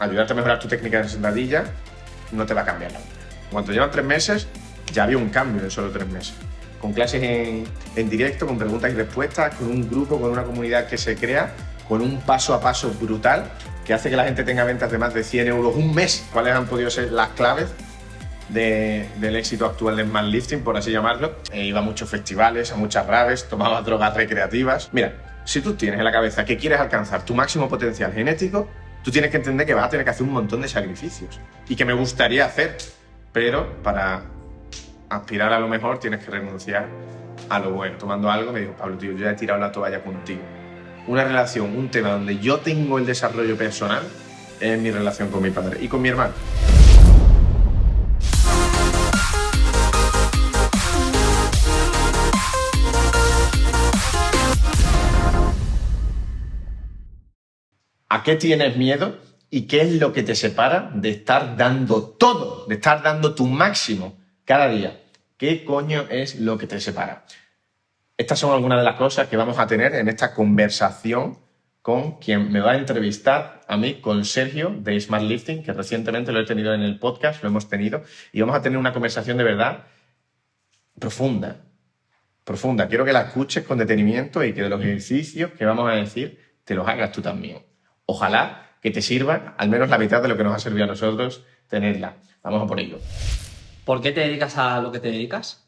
ayudarte a mejorar tu técnica de sentadilla, no te va a cambiar la vida. Cuando llevan 3 meses, ya había un cambio en solo 3 meses. Con clases en directo, con preguntas y respuestas, con un grupo, con una comunidad que se crea, con un paso a paso brutal que hace que la gente tenga ventas de más de 100 euros un mes. ¿Cuáles han podido ser las claves del éxito actual de Smart Lifting, por así llamarlo? Iba a muchos festivales, a muchas raves, tomaba drogas recreativas. Mira, si tú tienes en la cabeza que quieres alcanzar tu máximo potencial genético, tú tienes que entender que vas a tener que hacer un montón de sacrificios y que me gustaría hacer, pero para aspirar a lo mejor tienes que renunciar a lo bueno. Tomando algo me dijo: Pablo, tío, yo ya he tirado la toalla contigo. Una relación, un tema donde yo tengo el desarrollo personal es mi relación con mi padre y con mi hermano. ¿A qué tienes miedo y qué es lo que te separa de estar dando todo, de estar dando tu máximo cada día? ¿Qué coño es lo que te separa? Estas son algunas de las cosas que vamos a tener en esta conversación con quien me va a entrevistar a mí, con Sergio de Smart Lifting, que recientemente lo he tenido en el podcast, lo hemos tenido, y vamos a tener una conversación de verdad profunda. Quiero que la escuches con detenimiento y que de los ejercicios que vamos a decir te los hagas tú también. Ojalá que te sirva al menos la mitad de lo que nos ha servido a nosotros tenerla. Vamos a por ello. ¿Por qué te dedicas a lo que te dedicas?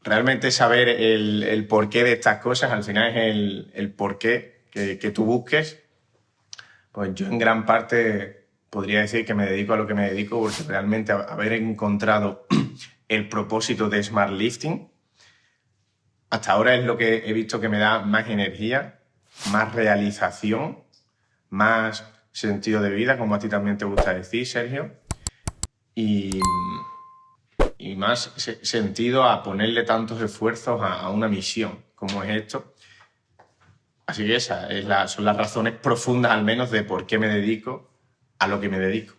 Realmente saber el porqué de estas cosas, al final es el porqué que tú busques. Pues yo en gran parte podría decir que me dedico a lo que me dedico porque realmente haber encontrado el propósito de Smart Lifting hasta ahora es lo que he visto que me da más energía, más realización, más sentido de vida, como a ti también te gusta decir, Sergio, y más sentido a ponerle tantos esfuerzos a una misión como es esto. Así que son las razones profundas, al menos, de por qué me dedico a lo que me dedico.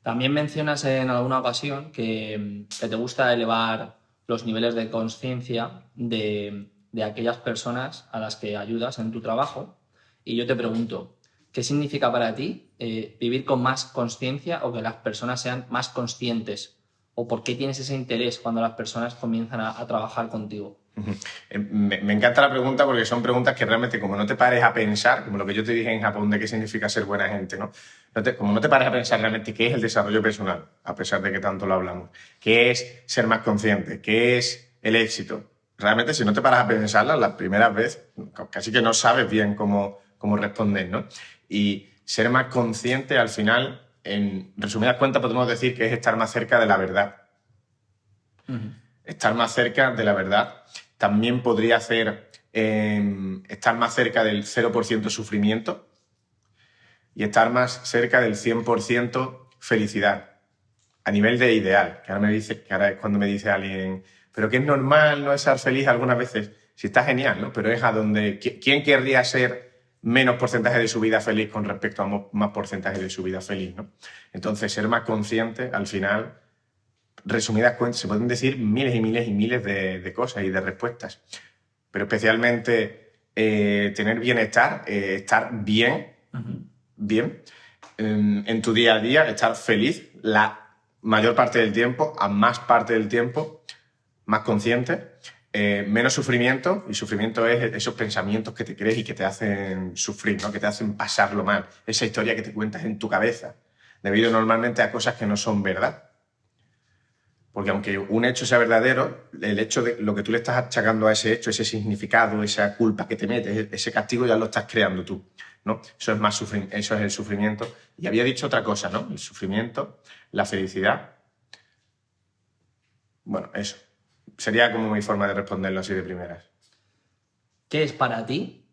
También mencionas en alguna ocasión que te gusta elevar los niveles de conciencia de aquellas personas a las que ayudas en tu trabajo. Y yo te pregunto, ¿qué significa para ti vivir con más conciencia o que las personas sean más conscientes? ¿O por qué tienes ese interés cuando las personas comienzan a trabajar contigo? Me encanta la pregunta porque son preguntas que realmente, como no te pares a pensar, como lo que yo te dije en Japón de qué significa ser buena gente, ¿no? Como no te pares a pensar realmente qué es el desarrollo personal, a pesar de que tanto lo hablamos, qué es ser más consciente, qué es el éxito. Realmente, si no te paras a pensarlas las primeras veces, casi que no sabes bien cómo responder, ¿no? Y ser más consciente, al final, en resumidas cuentas, podemos decir que es estar más cerca de la verdad. Uh-huh. Estar más cerca de la verdad. También podría ser estar más cerca del 0% sufrimiento y estar más cerca del 100% felicidad. A nivel de ideal, que ahora es cuando me dice alguien, pero que es normal no estar feliz algunas veces. Sí, está genial, ¿no? Pero es a donde... ¿Quién querría ser menos porcentaje de su vida feliz con respecto a más porcentaje de su vida feliz, ¿no? Entonces, ser más consciente, al final, resumidas cuentas, se pueden decir miles y miles y miles de cosas y de respuestas. Pero especialmente tener bienestar, estar bien, uh-huh, bien en tu día a día, estar feliz la mayor parte del tiempo, a más parte del tiempo, más consciente. Menos sufrimiento, y sufrimiento es esos pensamientos que te crees y que te hacen sufrir, ¿no? Que te hacen pasarlo mal, esa historia que te cuentas en tu cabeza, debido normalmente a cosas que no son verdad. Porque aunque un hecho sea verdadero, el hecho de lo que tú le estás achacando a ese hecho, ese significado, esa culpa que te metes, ese castigo ya lo estás creando tú, ¿no? Eso es el sufrimiento. Y había dicho otra cosa, ¿no? El sufrimiento, la felicidad. Bueno, eso. Sería como mi forma de responderlo así de primeras. ¿Qué es para ti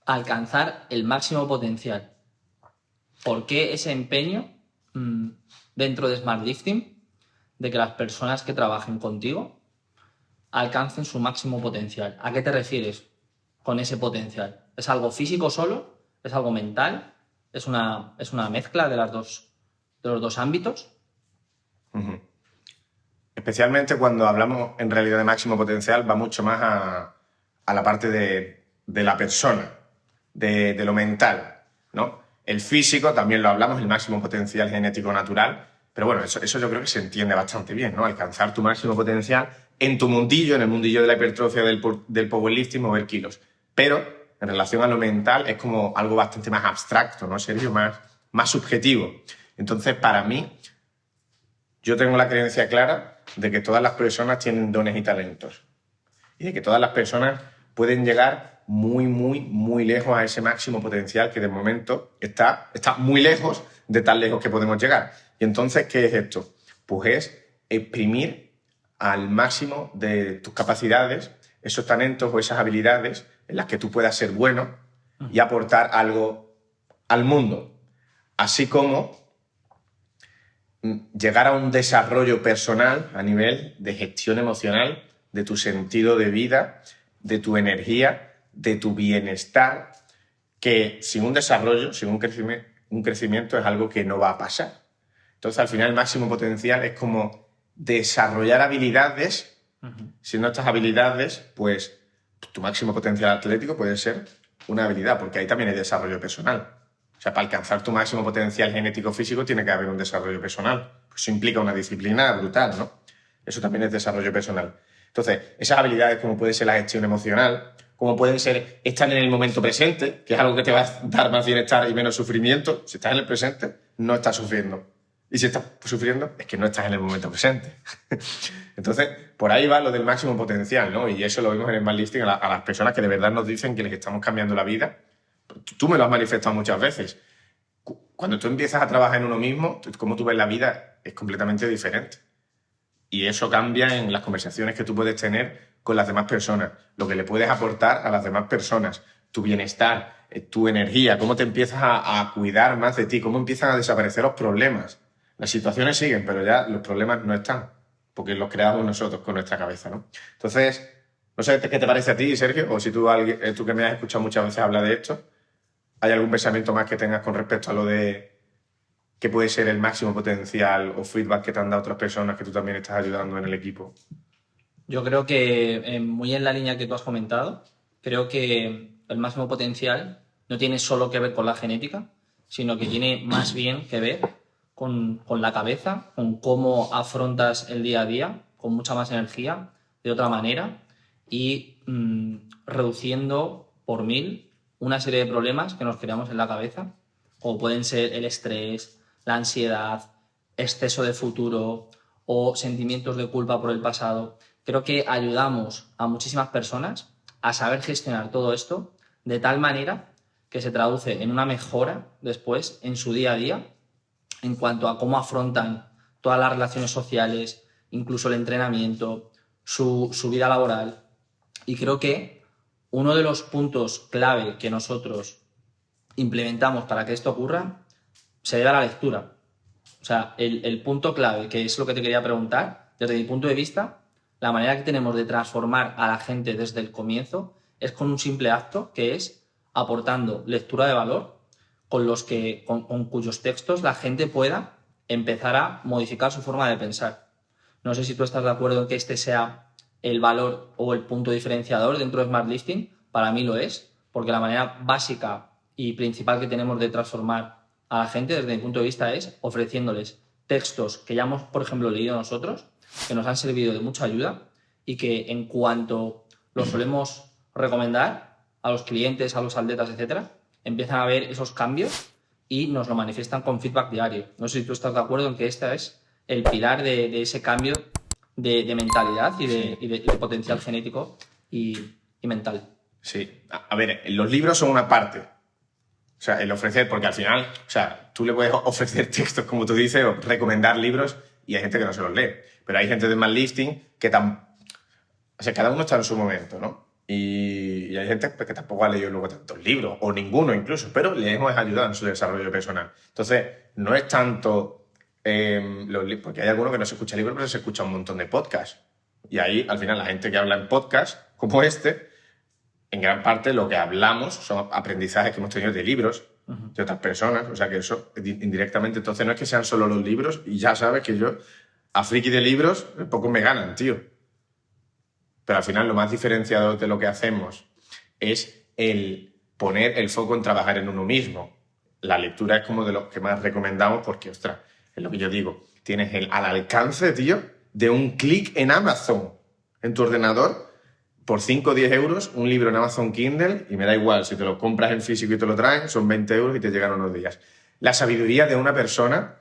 alcanzar el máximo potencial? ¿Por qué ese empeño dentro de Smart Lifting de que las personas que trabajen contigo alcancen su máximo potencial? ¿A qué te refieres con ese potencial? ¿Es algo físico solo? ¿Es algo mental? ¿Es una mezcla de los dos ámbitos? Uh-huh. Especialmente cuando hablamos en realidad de máximo potencial, va mucho más a la parte de la persona, de lo mental. ¿no? El físico también lo hablamos, el máximo potencial genético natural, pero bueno, eso yo creo que se entiende bastante bien, ¿no? Alcanzar tu máximo potencial en tu mundillo, en el mundillo de la hipertrofia, del powerlifting, mover kilos. Pero en relación a lo mental es como algo bastante más abstracto, ¿no, Sergio? Más subjetivo. Entonces, para mí, yo tengo la creencia clara de que todas las personas tienen dones y talentos. Y de que todas las personas pueden llegar muy, muy, muy lejos a ese máximo potencial que de momento está muy lejos de tan lejos que podemos llegar. Y entonces, ¿qué es esto? Pues es exprimir al máximo de tus capacidades esos talentos o esas habilidades en las que tú puedas ser bueno y aportar algo al mundo. Así como llegar a un desarrollo personal a nivel de gestión emocional, de tu sentido de vida, de tu energía, de tu bienestar, que sin un desarrollo, sin un crecimiento es algo que no va a pasar. Entonces, al final, el máximo potencial es como desarrollar habilidades. Siendo estas habilidades, pues tu máximo potencial atlético puede ser una habilidad, porque ahí también hay desarrollo personal. O sea, para alcanzar tu máximo potencial genético-físico tiene que haber un desarrollo personal. Pues eso implica una disciplina brutal, ¿no? Eso también es desarrollo personal. Entonces, esas habilidades como puede ser la gestión emocional, como pueden ser estar en el momento presente, que es algo que te va a dar más bienestar y menos sufrimiento. Si estás en el presente, no estás sufriendo. Y si estás sufriendo, es que no estás en el momento presente. Entonces, por ahí va lo del máximo potencial, ¿no? Y eso lo vemos en el Smartlifting a las personas que de verdad nos dicen que les estamos cambiando la vida. Tú me lo has manifestado muchas veces. Cuando tú empiezas a trabajar en uno mismo, cómo tú ves la vida es completamente diferente. Y eso cambia en las conversaciones que tú puedes tener con las demás personas, lo que le puedes aportar a las demás personas, tu bienestar, tu energía, cómo te empiezas a cuidar más de ti, cómo empiezan a desaparecer los problemas. Las situaciones siguen, pero ya los problemas no están, porque los creamos nosotros con nuestra cabeza, ¿no? Entonces, no sé qué te parece a ti, Sergio, o si tú que me has escuchado muchas veces hablar de esto, ¿hay algún pensamiento más que tengas con respecto a lo de qué puede ser el máximo potencial o feedback que te han dado otras personas que tú también estás ayudando en el equipo? Yo creo que, muy en la línea que tú has comentado, creo que el máximo potencial no tiene solo que ver con la genética, sino que tiene más bien que ver con la cabeza, con cómo afrontas el día a día, con mucha más energía, de otra manera, y reduciendo por 1000 una serie de problemas que nos creamos en la cabeza, como pueden ser el estrés, la ansiedad, exceso de futuro o sentimientos de culpa por el pasado. Creo que ayudamos a muchísimas personas a saber gestionar todo esto de tal manera que se traduce en una mejora después en su día a día en cuanto a cómo afrontan todas las relaciones sociales, incluso el entrenamiento, su vida laboral. Y creo que uno de los puntos clave que nosotros implementamos para que esto ocurra se debe a la lectura. O sea, el punto clave, que es lo que te quería preguntar, desde mi punto de vista, la manera que tenemos de transformar a la gente desde el comienzo es con un simple acto, que es aportando lectura de valor con cuyos textos la gente pueda empezar a modificar su forma de pensar. No sé si tú estás de acuerdo en que este sea el valor o el punto diferenciador dentro de Smartlifting. Para mí lo es, porque la manera básica y principal que tenemos de transformar a la gente desde mi punto de vista es ofreciéndoles textos que ya hemos, por ejemplo, leído nosotros, que nos han servido de mucha ayuda y que en cuanto los solemos recomendar a los clientes, a los atletas, etcétera, empiezan a ver esos cambios y nos lo manifiestan con feedback diario. No sé si tú estás de acuerdo en que este es el pilar de ese cambio de mentalidad y de potencial genético y mental. Sí, a ver, los libros son una parte. O sea, el ofrecer, porque al final, o sea, tú le puedes ofrecer textos, como tú dices, o recomendar libros y hay gente que no se los lee. Pero hay gente de Smartlifting que o sea, cada uno está en su momento, ¿no? Y hay gente que tampoco ha leído luego tantos libros, o ninguno incluso, pero le hemos ayudado en su desarrollo personal. Entonces, no es tanto porque hay algunos que no se escucha libros, pero se escucha un montón de podcasts. Y ahí, al final, la gente que habla en podcasts como este, en gran parte lo que hablamos son aprendizajes que hemos tenido de libros, de otras personas, o sea que eso indirectamente, entonces no es que sean solo los libros, y ya sabes que yo, a friki de libros, pocos me ganan, tío. Pero al final lo más diferenciador de lo que hacemos es el poner el foco en trabajar en uno mismo, la lectura es como de los que más recomendamos porque, ostras, es lo que yo digo, tienes al alcance, tío, de un clic en Amazon, en tu ordenador, por 5 o 10 euros, un libro en Amazon Kindle, y me da igual, si te lo compras en físico y te lo traen, son 20 euros y te llegan unos días. La sabiduría de una persona,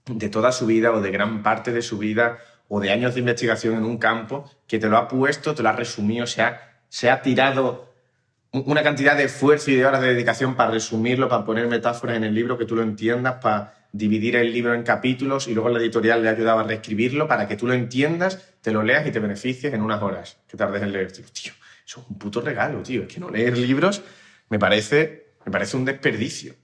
de toda su vida o de gran parte de su vida, o de años de investigación en un campo, que te lo ha puesto, te lo ha resumido, se ha tirado una cantidad de esfuerzo y de horas de dedicación para resumirlo, para poner metáforas en el libro, que tú lo entiendas, para dividir el libro en capítulos, y luego la editorial le ha ayudado a reescribirlo para que tú lo entiendas, te lo leas y te beneficies en unas horas que tardes en leer. Tío, eso es un puto regalo, tío. Es que no leer libros me parece un desperdicio,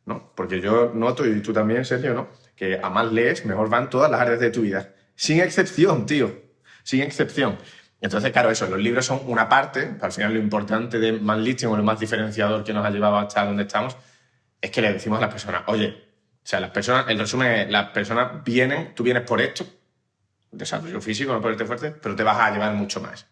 ¿no? Porque yo noto, y tú también, Sergio, ¿no?, que a más lees, mejor van todas las áreas de tu vida. Sin excepción, tío. Sin excepción. Entonces, claro, eso, los libros son una parte. Al final, lo importante de Manlifting, o lo más diferenciador que nos ha llevado hasta donde estamos, es que le decimos a las personas, oye, o sea, las personas, el resumen es, las personas vienen, tú vienes por esto, desarrollo físico, no ponerte fuerte, pero te vas a llevar mucho más.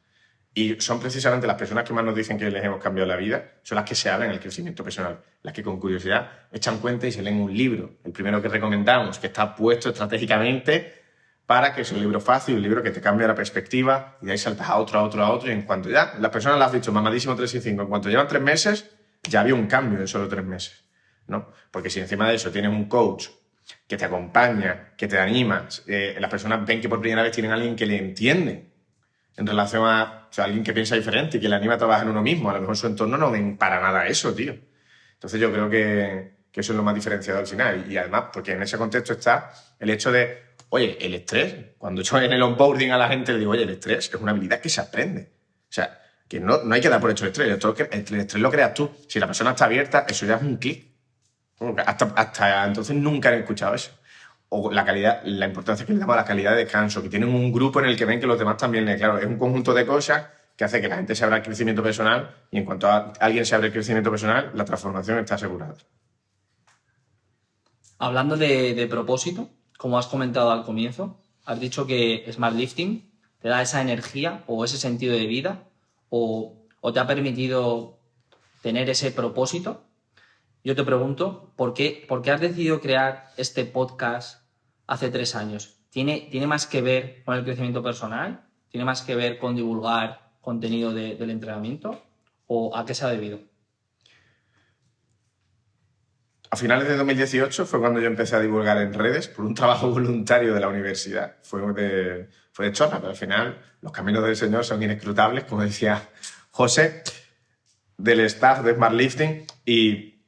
Y son precisamente las personas que más nos dicen que les hemos cambiado la vida, son las que se abren el crecimiento personal, las que con curiosidad echan cuenta y se leen un libro. El primero que recomendamos, que está puesto estratégicamente para que es un libro fácil, un libro que te cambia la perspectiva, y de ahí saltas a otro, y en cuanto ya, las personas las has dicho, mamadísimo 3 y 5, en cuanto llevan 3 meses, ya había un cambio en solo 3 meses, ¿no? Porque si encima de eso tienes un coach que te acompaña, que te anima, las personas ven que por primera vez tienen a alguien que le entiende en relación a, o sea, alguien que piensa diferente y que le anima a trabajar en uno mismo. A lo mejor su entorno no ven para nada eso, tío. Entonces yo creo que eso es lo más diferenciado al final. Y además, porque en ese contexto está el hecho de, oye, el estrés. Cuando yo en el onboarding a la gente le digo, oye, el estrés es una habilidad que se aprende. O sea, que no hay que dar por hecho el estrés. El estrés lo creas tú. Si la persona está abierta, eso ya es un clic. Hasta entonces nunca he escuchado eso. O la calidad, la importancia que le damos a la calidad de descanso, que tienen un grupo en el que ven que los demás también leen. Claro, es un conjunto de cosas que hace que la gente se abra el crecimiento personal, y en cuanto a alguien se abre el crecimiento personal, la transformación está asegurada. Hablando de propósito, como has comentado al comienzo, has dicho que Smart Lifting te da esa energía o ese sentido de vida o te ha permitido tener ese propósito. Yo te pregunto, ¿por qué has decidido crear este podcast hace 3 años? ¿Tiene más que ver con el crecimiento personal? ¿Tiene más que ver con divulgar contenido del entrenamiento? ¿O a qué se ha debido? A finales de 2018 fue cuando yo empecé a divulgar en redes por un trabajo voluntario de la universidad. Fue de chorra, pero al final los caminos del Señor son inescrutables, como decía José, del staff de Smart Lifting. Y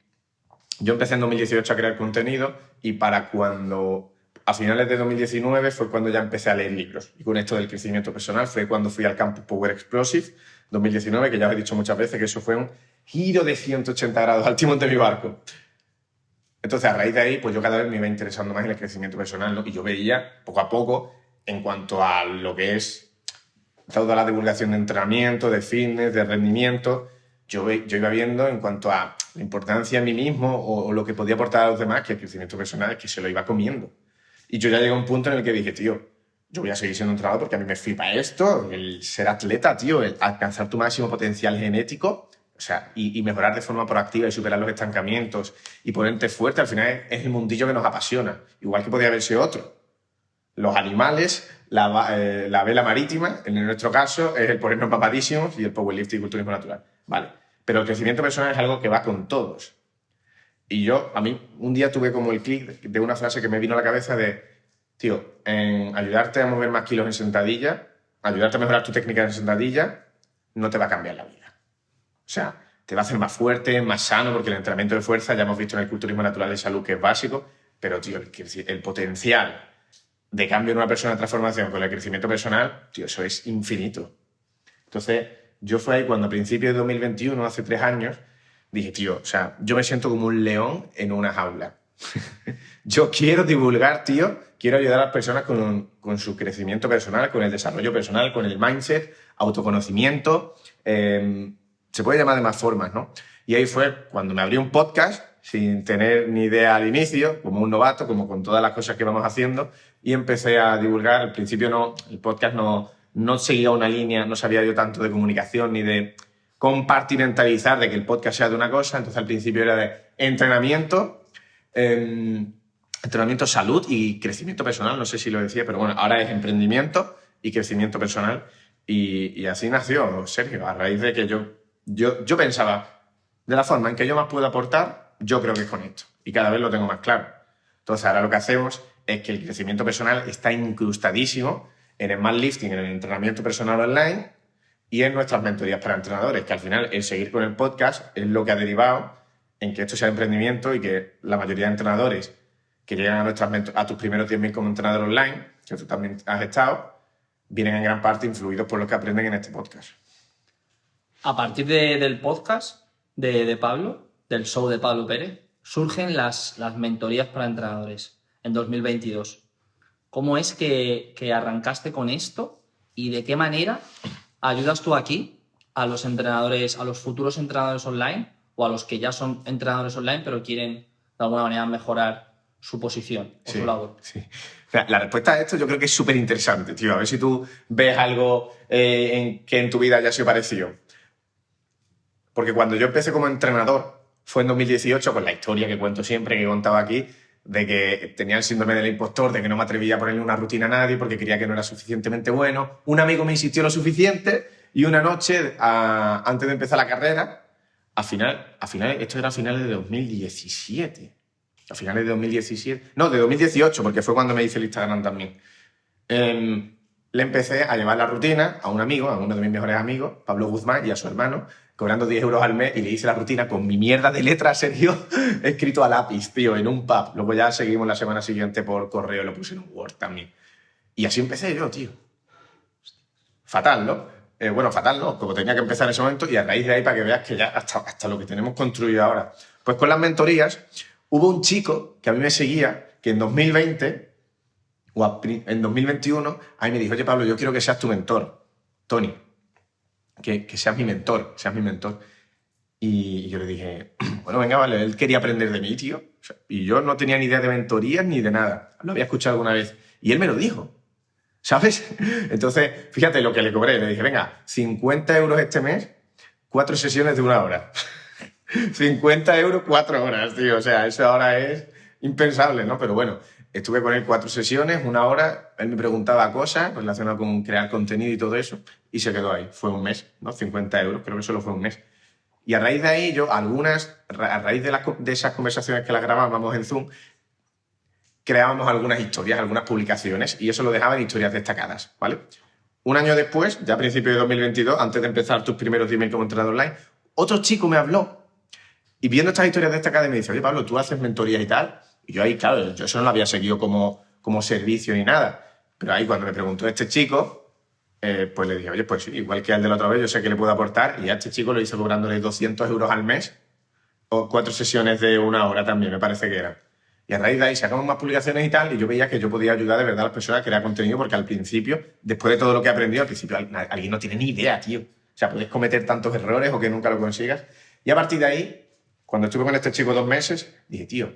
yo empecé en 2018 a crear contenido, y para cuando a finales de 2019 fue cuando ya empecé a leer libros. Y con esto del crecimiento personal fue cuando fui al Campus Power Explosive 2019, que ya os he dicho muchas veces que eso fue un giro de 180 grados al timón de mi barco. Entonces, a raíz de ahí, pues yo cada vez me iba interesando más en el crecimiento personal, ¿no? Y yo veía, poco a poco, en cuanto a lo que es toda la divulgación de entrenamiento, de fitness, de rendimiento, yo iba viendo en cuanto a la importancia en mí mismo o lo que podía aportar a los demás, que el crecimiento personal es que se lo iba comiendo. Y yo ya llegué a un punto en el que dije, tío, yo voy a seguir siendo entrenador porque a mí me flipa esto, el ser atleta, tío, el alcanzar tu máximo potencial genético, o sea, y mejorar de forma proactiva y superar los estancamientos y ponerte fuerte, al final es el mundillo que nos apasiona. Igual que podía haberse otro. Los animales, la vela marítima, en nuestro caso, es el ponernos papadísimos, y el powerlifting y culturismo natural. Vale. Pero el crecimiento personal es algo que va con todos. Y a mí, un día tuve como el clic de una frase que me vino a la cabeza de, tío, en ayudarte a mover más kilos en sentadilla, ayudarte a mejorar tu técnica en sentadilla, no te va a cambiar la vida. O sea, te va a hacer más fuerte, más sano, porque el entrenamiento de fuerza ya hemos visto en el culturismo natural de salud que es básico, pero, tío, el potencial de cambio en una persona de transformación con el crecimiento personal, tío, eso es infinito. Entonces, yo fue ahí cuando a principios de 2021, hace 3 años, dije, tío, o sea, yo me siento como un león en una jaula. Yo quiero divulgar, tío, quiero ayudar a las personas con su crecimiento personal, con el desarrollo personal, con el mindset, autoconocimiento, se puede llamar de más formas, ¿no? Y ahí fue cuando me abrí un podcast sin tener ni idea al inicio, como un novato, como con todas las cosas que vamos haciendo, y empecé a divulgar. Al principio el podcast no seguía una línea, no sabía yo tanto de comunicación ni de compartimentalizar, de que el podcast sea de una cosa. Entonces al principio era de entrenamiento, entrenamiento, salud y crecimiento personal, no sé si lo decía, pero bueno, ahora es emprendimiento y crecimiento personal. Y así nació Sergio, a raíz de que yo pensaba, de la forma en que yo más puedo aportar, yo creo que es con esto. Y cada vez lo tengo más claro. Entonces ahora lo que hacemos es que el crecimiento personal está incrustadísimo en el Smart Lifting, en el entrenamiento personal online y en nuestras mentorías para entrenadores, que al final el seguir con el podcast es lo que ha derivado en que esto sea emprendimiento y que la mayoría de entrenadores que llegan a tus primeros 10.000 como entrenador online, que tú también has estado, vienen en gran parte influidos por lo que aprenden en este podcast. A partir del podcast de Pablo, del show de Pablo Pérez, surgen las mentorías para entrenadores en 2022. ¿Cómo es que arrancaste con esto y de qué manera ayudas tú aquí a los entrenadores, a los futuros entrenadores online o a los que ya son entrenadores online pero quieren de alguna manera mejorar su posición o su labor? Sí. La respuesta a esto yo creo que es súper interesante, tío. A ver si tú ves algo que en tu vida haya sido parecido. Porque cuando yo empecé como entrenador fue en 2018, con la historia que cuento siempre, que he contado aquí, de que tenía el síndrome del impostor, de que no me atrevía a ponerle una rutina a nadie porque creía que no era suficientemente bueno. Un amigo me insistió lo suficiente y una noche, antes de empezar la carrera, esto era a finales de 2017. A finales de 2017. No, de 2018, porque fue cuando me hice el Instagram también. Le empecé a llevar la rutina a un amigo, a uno de mis mejores amigos, Pablo Guzmán, y a su hermano, cobrando 10 euros al mes, y le hice la rutina con mi mierda de letra, Sergio, escrito a lápiz, tío, en un pub. Luego ya seguimos la semana siguiente por correo, lo puse en un Word también. Y así empecé yo, tío. Fatal, ¿no? Bueno, fatal, ¿no? Como tenía que empezar en ese momento, y a raíz de ahí, para que veas que ya hasta lo que tenemos construido ahora. Pues con las mentorías, hubo un chico que a mí me seguía, que en 2020 o en 2021, a mí me dijo, oye, Pablo, yo quiero que seas tu mentor, Tony, que seas mi mentor, Y yo le dije, bueno, venga, vale, él quería aprender de mí, tío. O sea, y yo no tenía ni idea de mentorías ni de nada. Lo había escuchado alguna vez. Y él me lo dijo, ¿sabes? Entonces, fíjate lo que le cobré. Le dije, venga, 50 euros este mes, 4 sesiones de 1 hora. 50 euros, 4 horas, tío. O sea, eso ahora es impensable, ¿no? Pero bueno, estuve con él 4 sesiones, 1 hora. Él me preguntaba cosas relacionadas con crear contenido y todo eso. Y se quedó ahí. Fue un mes, ¿no? 50 euros, creo que solo fue un mes. Y a raíz de ahí, a raíz de esas conversaciones que las grabábamos en Zoom, creábamos algunas historias, algunas publicaciones, y eso lo dejaba en historias destacadas, ¿vale? Un año después, ya a principios de 2022, antes de empezar tus primeros 10.000 como entrenador online, otro chico me habló y viendo estas historias destacadas me dice, oye, Pablo, ¿tú haces mentoría y tal? Y yo ahí, claro, yo eso no lo había seguido como servicio ni nada. Pero ahí cuando me preguntó este chico, pues le dije, oye, pues sí, igual que al de la otra vez, yo sé que le puedo aportar. Y a este chico lo hice cobrándole 200 euros al mes o 4 sesiones de 1 hora también, me parece que era. Y a raíz de ahí sacamos más publicaciones y tal, y yo veía que yo podía ayudar de verdad a las personas a crear contenido, porque al principio, después de todo lo que he aprendido, al principio alguien no tiene ni idea, tío. O sea, puedes cometer tantos errores o que nunca lo consigas. Y a partir de ahí, cuando estuve con este chico 2 meses, dije, tío,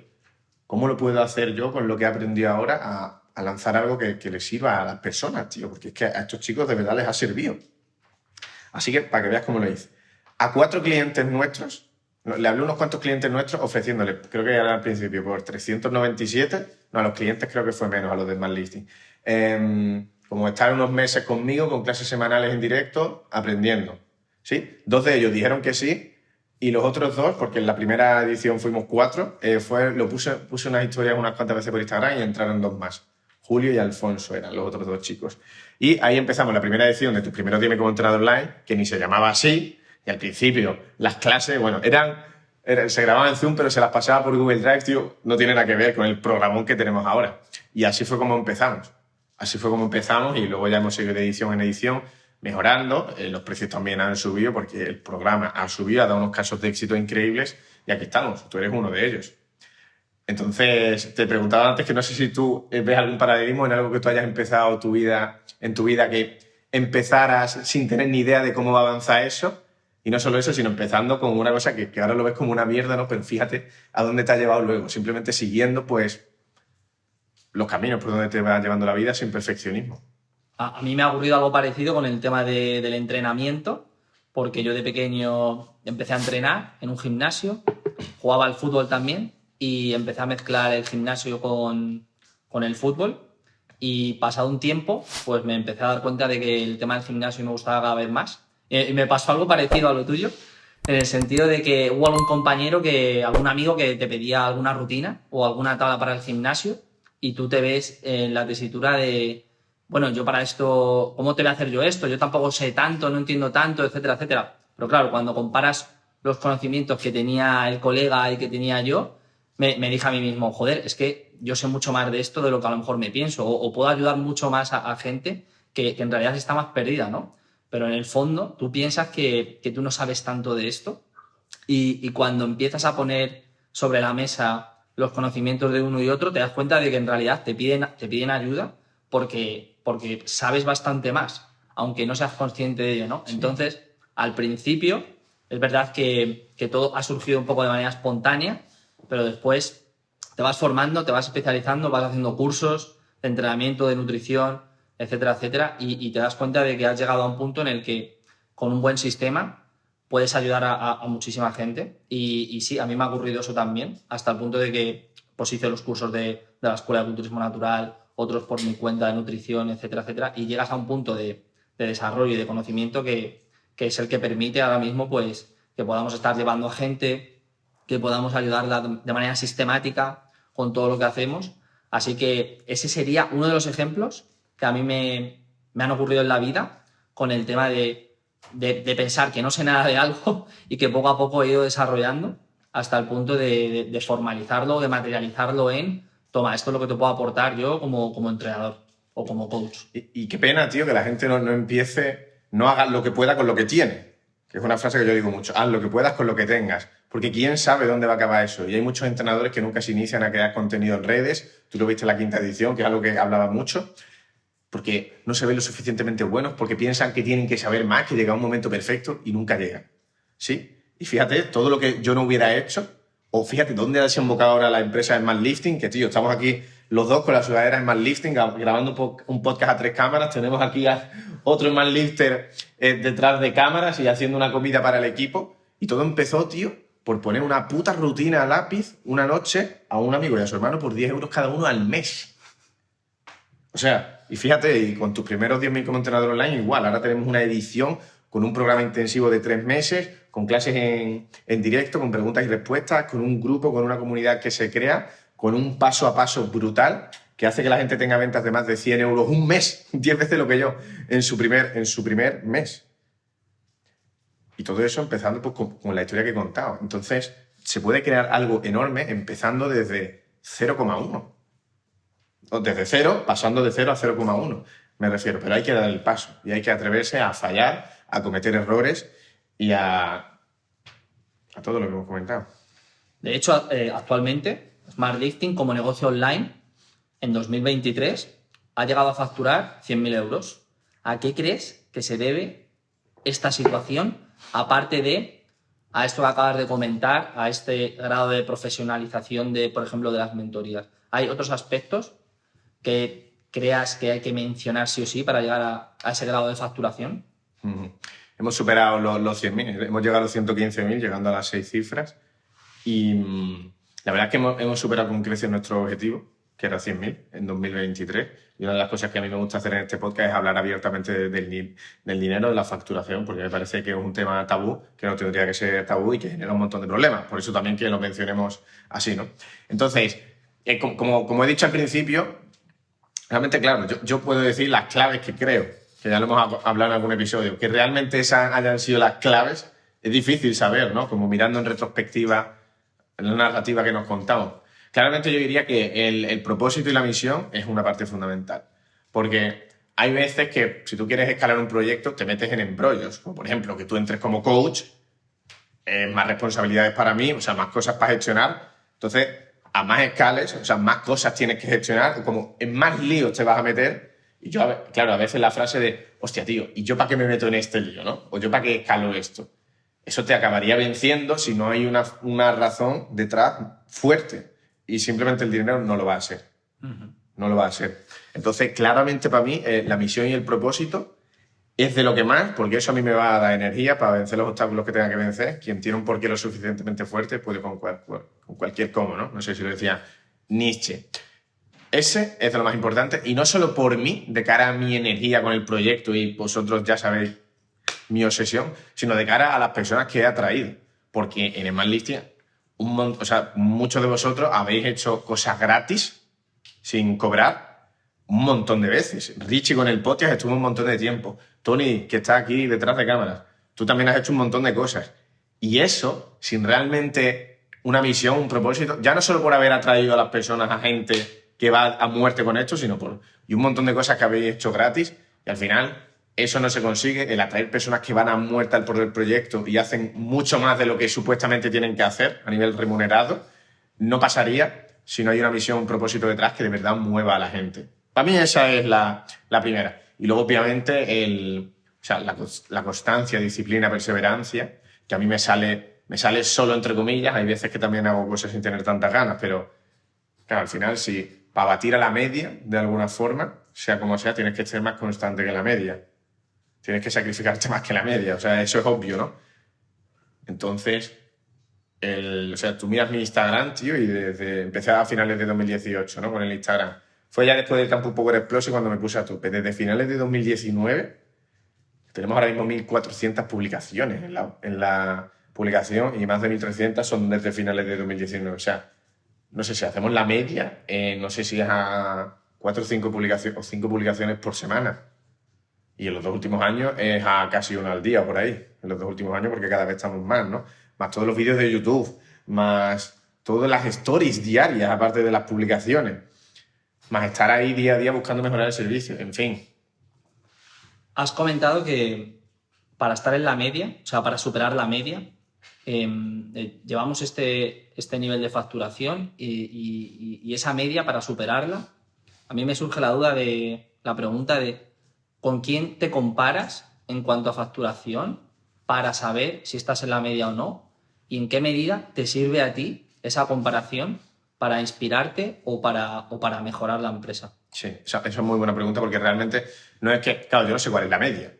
¿cómo lo puedo hacer yo con lo que he aprendido ahora a lanzar algo que les sirva a las personas, tío? Porque es que a estos chicos de verdad les ha servido. Así que, para que veas cómo lo hice. A 4 clientes nuestros, le hablé a unos cuantos clientes nuestros ofreciéndoles, creo que era al principio, por 397, no, a los clientes creo que fue menos, a los de Smart Lifting. Como estar unos meses conmigo, con clases semanales en directo, aprendiendo. ¿Sí? 2 de ellos dijeron que sí, y los otros 2, porque en la primera edición fuimos 4, puse unas historias unas cuantas veces por Instagram y entraron 2 más. Julio y Alfonso eran los otros 2 chicos. Y ahí empezamos la primera edición de tus primeros 10 como entrenador online, que ni se llamaba así, y al principio las clases, bueno, se grababan en Zoom, pero se las pasaba por Google Drive, tío, no tiene nada que ver con el programón que tenemos ahora. Y así fue como empezamos. Y luego ya hemos seguido de edición en edición, mejorando. Los precios también han subido porque el programa ha subido, ha dado unos casos de éxito increíbles y aquí estamos, tú eres uno de ellos. Entonces, te preguntaba antes que no sé si tú ves algún paralelismo en algo que tú hayas empezado en tu vida, que empezaras sin tener ni idea de cómo va a avanzar eso. Y no solo eso, sino empezando con una cosa que ahora lo ves como una mierda, ¿no? Pero fíjate a dónde te ha llevado luego, simplemente siguiendo pues los caminos por donde te va llevando la vida sin perfeccionismo. A mí me ha ocurrido algo parecido con el tema del entrenamiento, porque yo de pequeño empecé a entrenar en un gimnasio, jugaba al fútbol también, y empecé a mezclar el gimnasio con el fútbol. Y pasado un tiempo, pues me empecé a dar cuenta de que el tema del gimnasio me gustaba cada vez más. Y me pasó algo parecido a lo tuyo, en el sentido de que hubo algún compañero, algún amigo que te pedía alguna rutina o alguna tabla para el gimnasio y tú te ves en la tesitura de, bueno, yo para esto, ¿cómo te voy a hacer yo esto? Yo tampoco sé tanto, no entiendo tanto, etcétera, etcétera. Pero claro, cuando comparas los conocimientos que tenía el colega y que tenía yo, me dije a mí mismo, joder, es que yo sé mucho más de esto de lo que a lo mejor me pienso, o puedo ayudar mucho más a gente que en realidad está más perdida, ¿no? Pero en el fondo tú piensas que tú no sabes tanto de esto y cuando empiezas a poner sobre la mesa los conocimientos de uno y otro, te das cuenta de que en realidad te piden ayuda porque sabes bastante más, aunque no seas consciente de ello, ¿no? Sí. Entonces, al principio, es verdad que todo ha surgido un poco de manera espontánea, pero después te vas formando, te vas especializando, vas haciendo cursos de entrenamiento, de nutrición, etcétera, etcétera, y te das cuenta de que has llegado a un punto en el que con un buen sistema puedes ayudar a muchísima gente. Y sí, a mí me ha ocurrido eso también, hasta el punto de que pues hice los cursos de la Escuela de Culturismo Natural, otros por mi cuenta de nutrición, etcétera, etcétera, y llegas a un punto de desarrollo y de conocimiento que es el que permite ahora mismo pues que podamos estar llevando a gente, que podamos ayudarla de manera sistemática con todo lo que hacemos. Así que ese sería uno de los ejemplos que a mí me han ocurrido en la vida con el tema de pensar que no sé nada de algo y que poco a poco he ido desarrollando hasta el punto de formalizarlo, de materializarlo en, toma, esto es lo que te puedo aportar yo como entrenador o como coach. Y qué pena, tío, que la gente no empiece, no haga lo que pueda con lo que tiene, que es una frase que yo digo mucho, haz lo que puedas con lo que tengas, porque quién sabe dónde va a acabar eso. Y hay muchos entrenadores que nunca se inician a crear contenido en redes, tú lo viste en la 5ª edición, que es algo que hablaba mucho, porque no se ven lo suficientemente buenos, porque piensan que tienen que saber más, que llega un momento perfecto y nunca llegan. ¿Sí? Y fíjate, todo lo que yo no hubiera hecho, o fíjate dónde ha desembocado ahora la empresa de Smart Lifting, que tío, estamos aquí los dos con la sudadera de Smart Lifting, grabando un podcast a 3 cámaras, tenemos aquí a otro Smart Lifter detrás de cámaras y haciendo una comida para el equipo, y todo empezó, tío, por poner una puta rutina a lápiz una noche a un amigo y a su hermano por 10 euros cada uno al mes. O sea, y fíjate, y con tus primeros 10.000 como entrenador online, igual, ahora tenemos una edición con un programa intensivo de 3 meses, con clases en directo, con preguntas y respuestas, con un grupo, con una comunidad que se crea, con un paso a paso brutal que hace que la gente tenga ventas de más de 100 euros un mes, 10 veces lo que yo, en su primer mes. Y todo eso empezando pues, con la historia que he contado. Entonces, se puede crear algo enorme empezando desde 0,1. O desde 0, pasando de 0 a 0,1, me refiero. Pero hay que dar el paso y hay que atreverse a fallar, a cometer errores y a todo lo que hemos comentado. De hecho, actualmente, Smart Lifting como negocio online, en 2023, ha llegado a facturar 100.000 euros. ¿A qué crees que se debe esta situación? Aparte de a esto que acabas de comentar, a este grado de profesionalización de, por ejemplo, de las mentorías. ¿Hay otros aspectos que creas que hay que mencionar sí o sí para llegar a ese grado de facturación? Hemos superado los 100.000, hemos llegado a los 115.000, llegando a las 6 cifras. Y la verdad es que hemos superado con creces nuestro objetivo, que era 100.000 en 2023. Y una de las cosas que a mí me gusta hacer en este podcast es hablar abiertamente del dinero, de la facturación, porque me parece que es un tema tabú, que no tendría que ser tabú y que genera un montón de problemas. Por eso también que lo mencionemos así, ¿no? Entonces, como he dicho al principio, realmente, claro, yo puedo decir las claves que creo, que ya lo hemos hablado en algún episodio, que realmente esas hayan sido las claves, es difícil saber, ¿no? Como mirando en retrospectiva la narrativa que nos contamos. Claramente yo diría que el propósito y la misión es una parte fundamental, porque hay veces que si tú quieres escalar un proyecto te metes en embrollos, como por ejemplo que tú entres como coach, más responsabilidades para mí, o sea, más cosas para gestionar, entonces a más escales, o sea, más cosas tienes que gestionar, como en más líos te vas a meter. Y yo, claro, a veces la frase de, hostia, tío, ¿y yo para qué me meto en este lío, no? ¿O yo para qué escalo esto? Eso te acabaría venciendo si no hay una razón detrás fuerte. Y simplemente el dinero no lo va a ser. No lo va a ser. Entonces, claramente para mí, la misión y el propósito es de lo que más, porque eso a mí me va a dar energía para vencer los obstáculos que tenga que vencer. Quien tiene un porqué lo suficientemente fuerte puede con cualquier cómo, ¿no? No sé si lo decía Nietzsche. Ese es de lo más importante, y no solo por mí, de cara a mi energía con el proyecto, y vosotros ya sabéis mi obsesión, sino de cara a las personas que he atraído. Porque en Smart Listing, muchos de vosotros habéis hecho cosas gratis, sin cobrar, un montón de veces. Richie con el podcast estuvo un montón de tiempo. Tony, que está aquí detrás de cámaras, tú también has hecho un montón de cosas. Y eso, sin realmente una misión, un propósito, ya no solo por haber atraído a las personas, a gente que va a muerte con esto, sino y un montón de cosas que habéis hecho gratis, y al final eso no se consigue, el atraer personas que van a muerte al por el proyecto y hacen mucho más de lo que supuestamente tienen que hacer a nivel remunerado, no pasaría si no hay una misión, un propósito detrás que de verdad mueva a la gente. Para mí esa es la primera. Y luego, obviamente, la constancia, disciplina, perseverancia, que a mí me sale solo, entre comillas. Hay veces que también hago cosas sin tener tantas ganas, pero claro, al final, si para batir a la media, de alguna forma, sea como sea, tienes que ser más constante que la media. Tienes que sacrificarte más que la media. O sea, eso es obvio, ¿no? Entonces, tú miras mi Instagram, tío, y empecé a finales de 2018, ¿no? Con el Instagram. Fue ya después del Campus Power Explosive cuando me puse a tope. Desde finales de 2019 tenemos ahora mismo 1.400 publicaciones en la publicación, y más de 1.300 son desde finales de 2019. O sea, no sé si hacemos la media, no sé si es a 4 o 5 publicaciones por semana. Y en los 2 últimos años es a casi 1 al día por ahí. En los 2 últimos años, porque cada vez estamos más, ¿no? Más todos los vídeos de YouTube, más todas las stories diarias, aparte de las publicaciones. Más estar ahí día a día buscando mejorar el servicio. En fin. Has comentado que para estar en la media, o sea, para superar la media, llevamos este nivel de facturación y esa media, para superarla, a mí me surge la pregunta de ¿con quién te comparas en cuanto a facturación para saber si estás en la media o no? ¿Y en qué medida te sirve a ti esa comparación para inspirarte o para mejorar la empresa? Sí, esa es muy buena pregunta, porque realmente no es que, claro, yo no sé cuál es la media,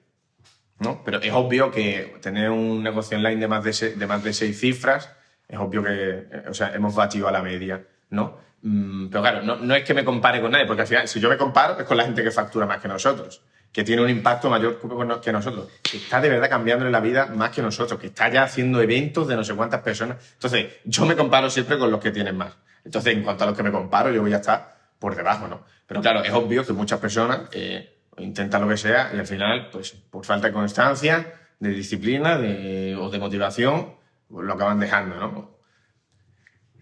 ¿no? Pero es obvio que tener un negocio online de más de 6 cifras, es obvio que, hemos batido a la media, ¿no? Pero claro, no es que me compare con nadie, porque al final, si yo me comparo, es con la gente que factura más que nosotros, que tiene un impacto mayor que nosotros, que está de verdad cambiándole la vida más que nosotros, que está ya haciendo eventos de no sé cuántas personas. Entonces, yo me comparo siempre con los que tienen más. Entonces, en cuanto a los que me comparo, yo voy a estar por debajo, ¿no? Pero claro, es obvio que muchas personas intentan lo que sea y al final, pues por falta de constancia, de disciplina o de motivación, pues lo acaban dejando, ¿no?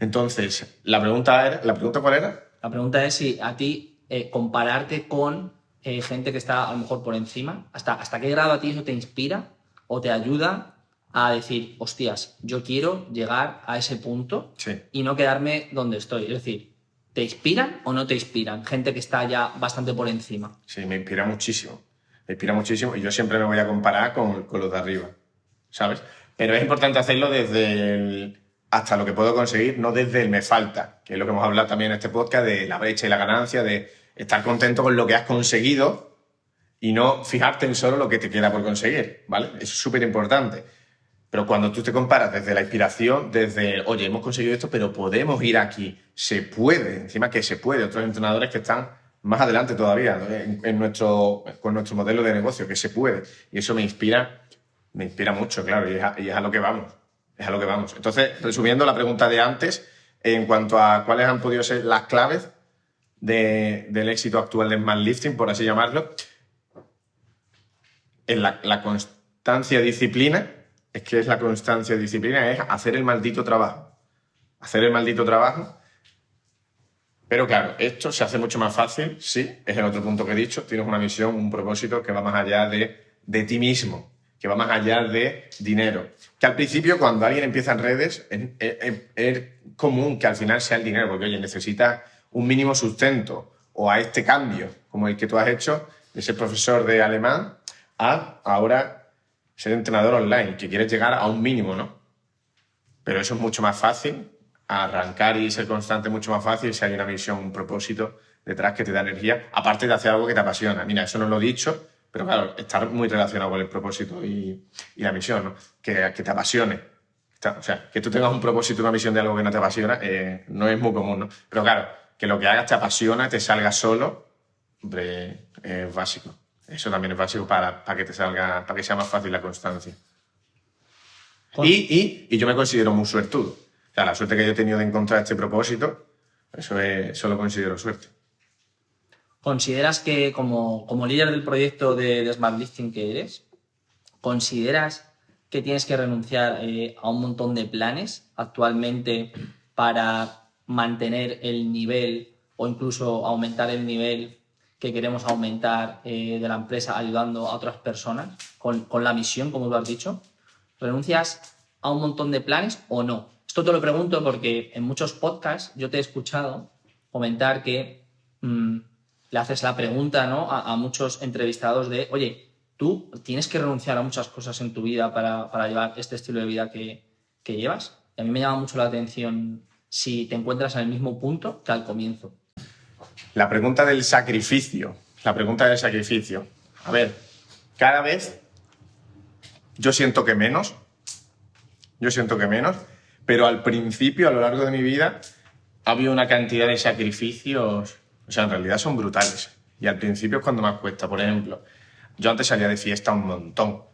Entonces, ¿la pregunta cuál era? La pregunta es si a ti compararte con gente que está a lo mejor por encima, ¿hasta qué grado a ti eso te inspira o te ayuda a decir, hostias, yo quiero llegar a ese punto y no quedarme donde estoy? Es decir, ¿te inspiran o no te inspiran? Gente que está ya bastante por encima. Sí, me inspira muchísimo. Me inspira muchísimo, y yo siempre me voy a comparar con los de arriba, ¿sabes? Pero es importante hacerlo desde hasta lo que puedo conseguir, no desde el me falta, que es lo que hemos hablado también en este podcast, de la brecha y la ganancia, de estar contento con lo que has conseguido y no fijarte en solo lo que te queda por conseguir, ¿vale? Eso es súper importante. Pero cuando tú te comparas desde la inspiración, desde, oye, hemos conseguido esto, pero podemos ir aquí, se puede, encima que se puede. Otros entrenadores que están más adelante todavía, ¿no? con nuestro modelo de negocio, que se puede. Y eso me inspira mucho, claro, y es a lo que vamos. Es a lo que vamos. Entonces, resumiendo la pregunta de antes, en cuanto a cuáles han podido ser las claves del éxito actual de Smart Lifting, por así llamarlo, en la constancia, disciplina. Es que es la constancia y disciplina, es hacer el maldito trabajo. Hacer el maldito trabajo. Pero claro, esto se hace mucho más fácil, sí, es el otro punto que he dicho. Tienes una misión, un propósito que va más allá de ti mismo, que va más allá de dinero. Que al principio, cuando alguien empieza en redes, es común que al final sea el dinero, porque oye, necesitas un mínimo sustento, o a este cambio, como el que tú has hecho, de ser profesor de alemán, a ahora ser entrenador online, que quieres llegar a un mínimo, ¿no? Pero eso es mucho más fácil, arrancar y ser constante mucho más fácil si hay una misión, un propósito detrás que te da energía, aparte de hacer algo que te apasiona. Mira, eso no lo he dicho, Pero claro, estar muy relacionado con el propósito y la misión, ¿no? Que te apasione. O sea, que tú tengas un propósito, una misión de algo que no te apasiona, no es muy común, ¿no? Pero claro, que lo que hagas te apasiona, te salga solo, hombre, es básico. Eso también es básico para que te salga, para que sea más fácil la constancia. Y yo me considero muy suertudo. O sea, la suerte que yo he tenido de encontrar este propósito, eso lo considero suerte. ¿Consideras que como líder del proyecto de Smart Lifting que eres, consideras que tienes que renunciar a un montón de planes actualmente para mantener el nivel o incluso aumentar el nivel que queremos aumentar de la empresa ayudando a otras personas con la misión, como tú has dicho? ¿Renuncias a un montón de planes o no? Esto te lo pregunto porque en muchos podcasts yo te he escuchado comentar que le haces la pregunta, ¿no?, a muchos entrevistados de, oye, tú tienes que renunciar a muchas cosas en tu vida para llevar este estilo de vida que llevas. Y a mí me llama mucho la atención si te encuentras en el mismo punto que al comienzo. La pregunta del sacrificio. A ver, cada vez yo siento que menos, pero al principio, a lo largo de mi vida, ha habido una cantidad de sacrificios, o sea, en realidad son brutales. Y al principio es cuando más cuesta. Por ejemplo, yo antes salía de fiesta un montón.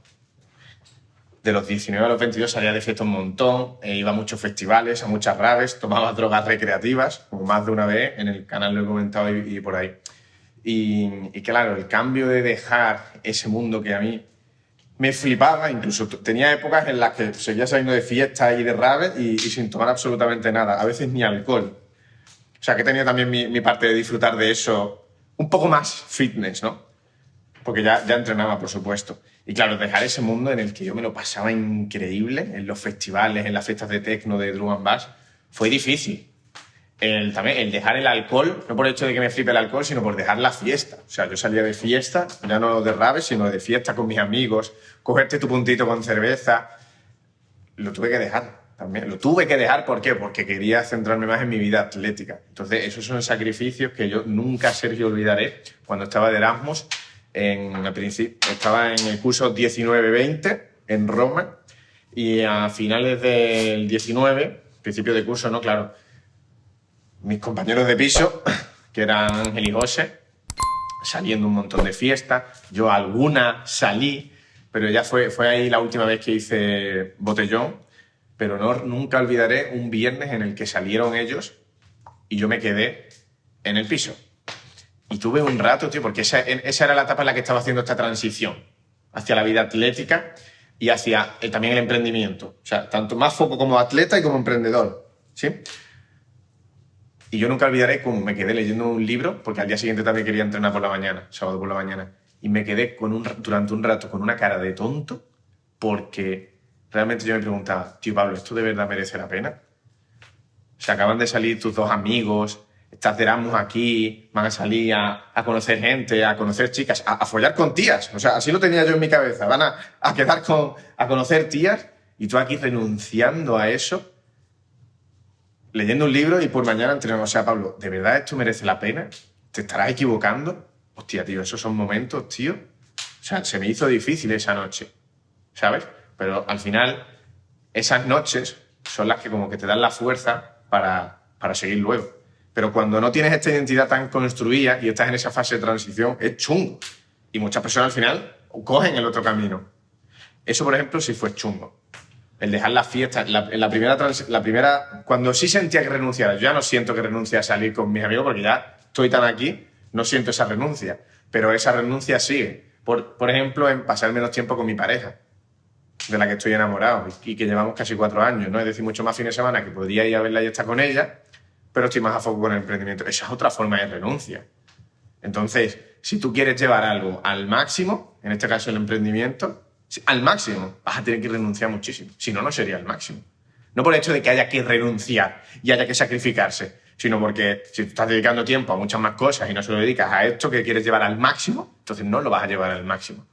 De los 19 a los 22 salía de fiesta un montón, iba a muchos festivales, a muchas raves, tomaba drogas recreativas, como más de una vez, en el canal lo he comentado y por ahí. Y claro, el cambio de dejar ese mundo que a mí me flipaba, incluso tenía épocas en las que seguía saliendo de fiestas y de raves y sin tomar absolutamente nada, a veces ni alcohol. O sea, que he tenido también mi parte de disfrutar de eso, un poco más fitness, ¿no? Porque ya entrenaba, por supuesto. Y claro, dejar ese mundo en el que yo me lo pasaba increíble, en los festivales, en las fiestas de techno, de drum and bass, fue difícil. También el dejar el alcohol, no por el hecho de que me flipe el alcohol, sino por dejar la fiesta. O sea, yo salía de fiesta, ya no de raves, sino de fiesta con mis amigos, cogerte tu puntito con cerveza. Lo tuve que dejar también. Lo tuve que dejar, ¿por qué? Porque quería centrarme más en mi vida atlética. Entonces, esos son sacrificios que yo nunca, Sergio, olvidaré. Cuando estaba de Erasmus, estaba en el curso 19-20 en Roma y a finales del 19, principio de curso, ¿no? Claro, mis compañeros de piso, que eran Ángel y José, saliendo un montón de fiestas. Yo alguna salí, pero ya fue ahí la última vez que hice botellón. Pero nunca olvidaré un viernes en el que salieron ellos y yo me quedé en el piso. Y tuve un rato, tío, porque esa era la etapa en la que estaba haciendo esta transición hacia la vida atlética y hacia también el emprendimiento. O sea, tanto más foco como atleta y como emprendedor, ¿sí? Y yo nunca olvidaré cómo me quedé leyendo un libro, porque al día siguiente también quería entrenar por la mañana, sábado por la mañana, y me quedé durante un rato con una cara de tonto, porque realmente yo me preguntaba, tío Pablo, ¿esto de verdad merece la pena? O sea, acaban de salir tus dos amigos, estás de Erasmus aquí, van a salir a conocer gente, a conocer chicas, a follar con tías. O sea, así lo tenía yo en mi cabeza. Van a quedar a conocer tías y tú aquí renunciando a eso, leyendo un libro y por mañana entrenando. O sea, Pablo, ¿de verdad esto merece la pena? ¿Te estarás equivocando? Hostia, tío, esos son momentos, tío. O sea, se me hizo difícil esa noche, ¿sabes? Pero al final, esas noches son las que como que te dan la fuerza para seguir luego. Pero cuando no tienes esta identidad tan construida y estás en esa fase de transición, es chungo. Y muchas personas al final cogen el otro camino. Eso, por ejemplo, sí fue chungo. El dejar la fiesta, la primera, cuando sí sentía que renunciara, yo ya no siento que renuncie a salir con mis amigos porque ya estoy tan aquí, no siento esa renuncia. Pero esa renuncia sigue. Por ejemplo, en pasar menos tiempo con mi pareja, de la que estoy enamorado y que llevamos casi 4 años, ¿no? Es decir, mucho más fines de semana que podría ir a verla y estar con ella, pero estoy más a foco con el emprendimiento. Esa es otra forma de renuncia. Entonces, si tú quieres llevar algo al máximo, en este caso el emprendimiento, al máximo, vas a tener que renunciar muchísimo. Si no, no sería el máximo. No por el hecho de que haya que renunciar y haya que sacrificarse, sino porque si tú estás dedicando tiempo a muchas más cosas y no se lo dedicas a esto que quieres llevar al máximo, entonces no lo vas a llevar al máximo.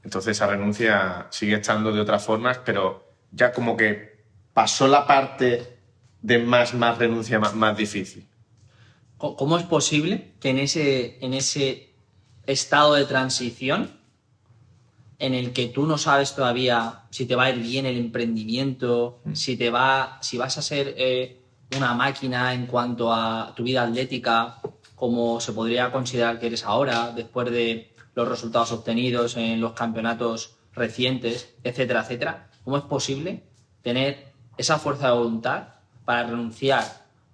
Entonces esa renuncia sigue estando de otras formas, pero ya como que pasó la parte de más renuncia más difícil. ¿Cómo es posible que en ese estado de transición en el que tú no sabes todavía si te va a ir bien el emprendimiento, si vas a ser una máquina en cuanto a tu vida atlética, como se podría considerar que eres ahora, después de los resultados obtenidos en los campeonatos recientes, etcétera, etcétera? ¿Cómo es posible tener esa fuerza de voluntad para renunciar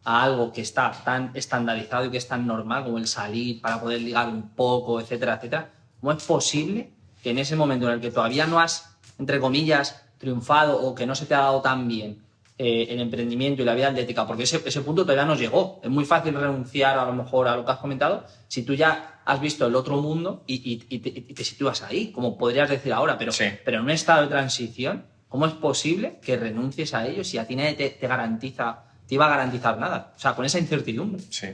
a algo que está tan estandarizado y que es tan normal como el salir para poder ligar un poco, etcétera, etcétera? ¿Cómo es posible que en ese momento en el que todavía no has, entre comillas, triunfado o que no se te ha dado tan bien el emprendimiento y la vida atlética, porque ese punto todavía no llegó? Es muy fácil renunciar a lo mejor a lo que has comentado si tú ya has visto el otro mundo y te sitúas ahí, como podrías decir ahora, pero en un estado de transición, ¿cómo es posible que renuncies a ello si a ti nadie te iba a garantizar nada? O sea, con esa incertidumbre. Sí.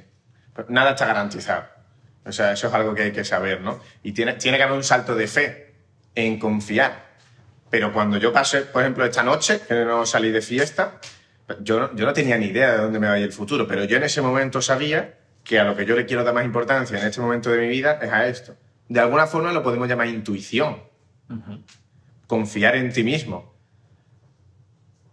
Pero nada está garantizado. O sea, eso es algo que hay que saber, ¿no? Y tiene que haber un salto de fe en confiar. Pero cuando yo pasé, por ejemplo, esta noche, que no salí de fiesta, yo no tenía ni idea de dónde me va a ir el futuro, pero yo en ese momento sabía que a lo que yo le quiero dar más importancia en este momento de mi vida es a esto. De alguna forma lo podemos llamar intuición. Confiar en ti mismo.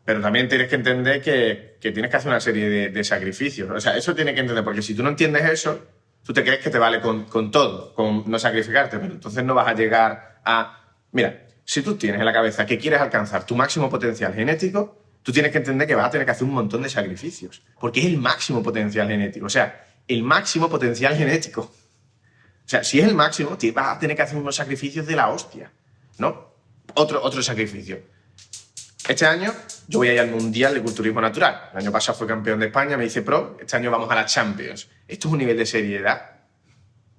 Pero también tienes que entender que tienes que hacer una serie de sacrificios. O sea, eso tienes que entender, porque si tú no entiendes eso, tú te crees que te vale con todo, con no sacrificarte, pero entonces no vas a llegar a... Mira, si tú tienes en la cabeza que quieres alcanzar tu máximo potencial genético, tú tienes que entender que vas a tener que hacer un montón de sacrificios, porque es el máximo potencial genético. O sea, el máximo potencial genético. O sea, si es el máximo, vas a tener que hacer unos sacrificios de la hostia, ¿no? Otro sacrificio. Este año yo voy a ir al Mundial de Culturismo Natural. El año pasado fui campeón de España, me hice pro. Este año vamos a la Champions. Esto es un nivel de seriedad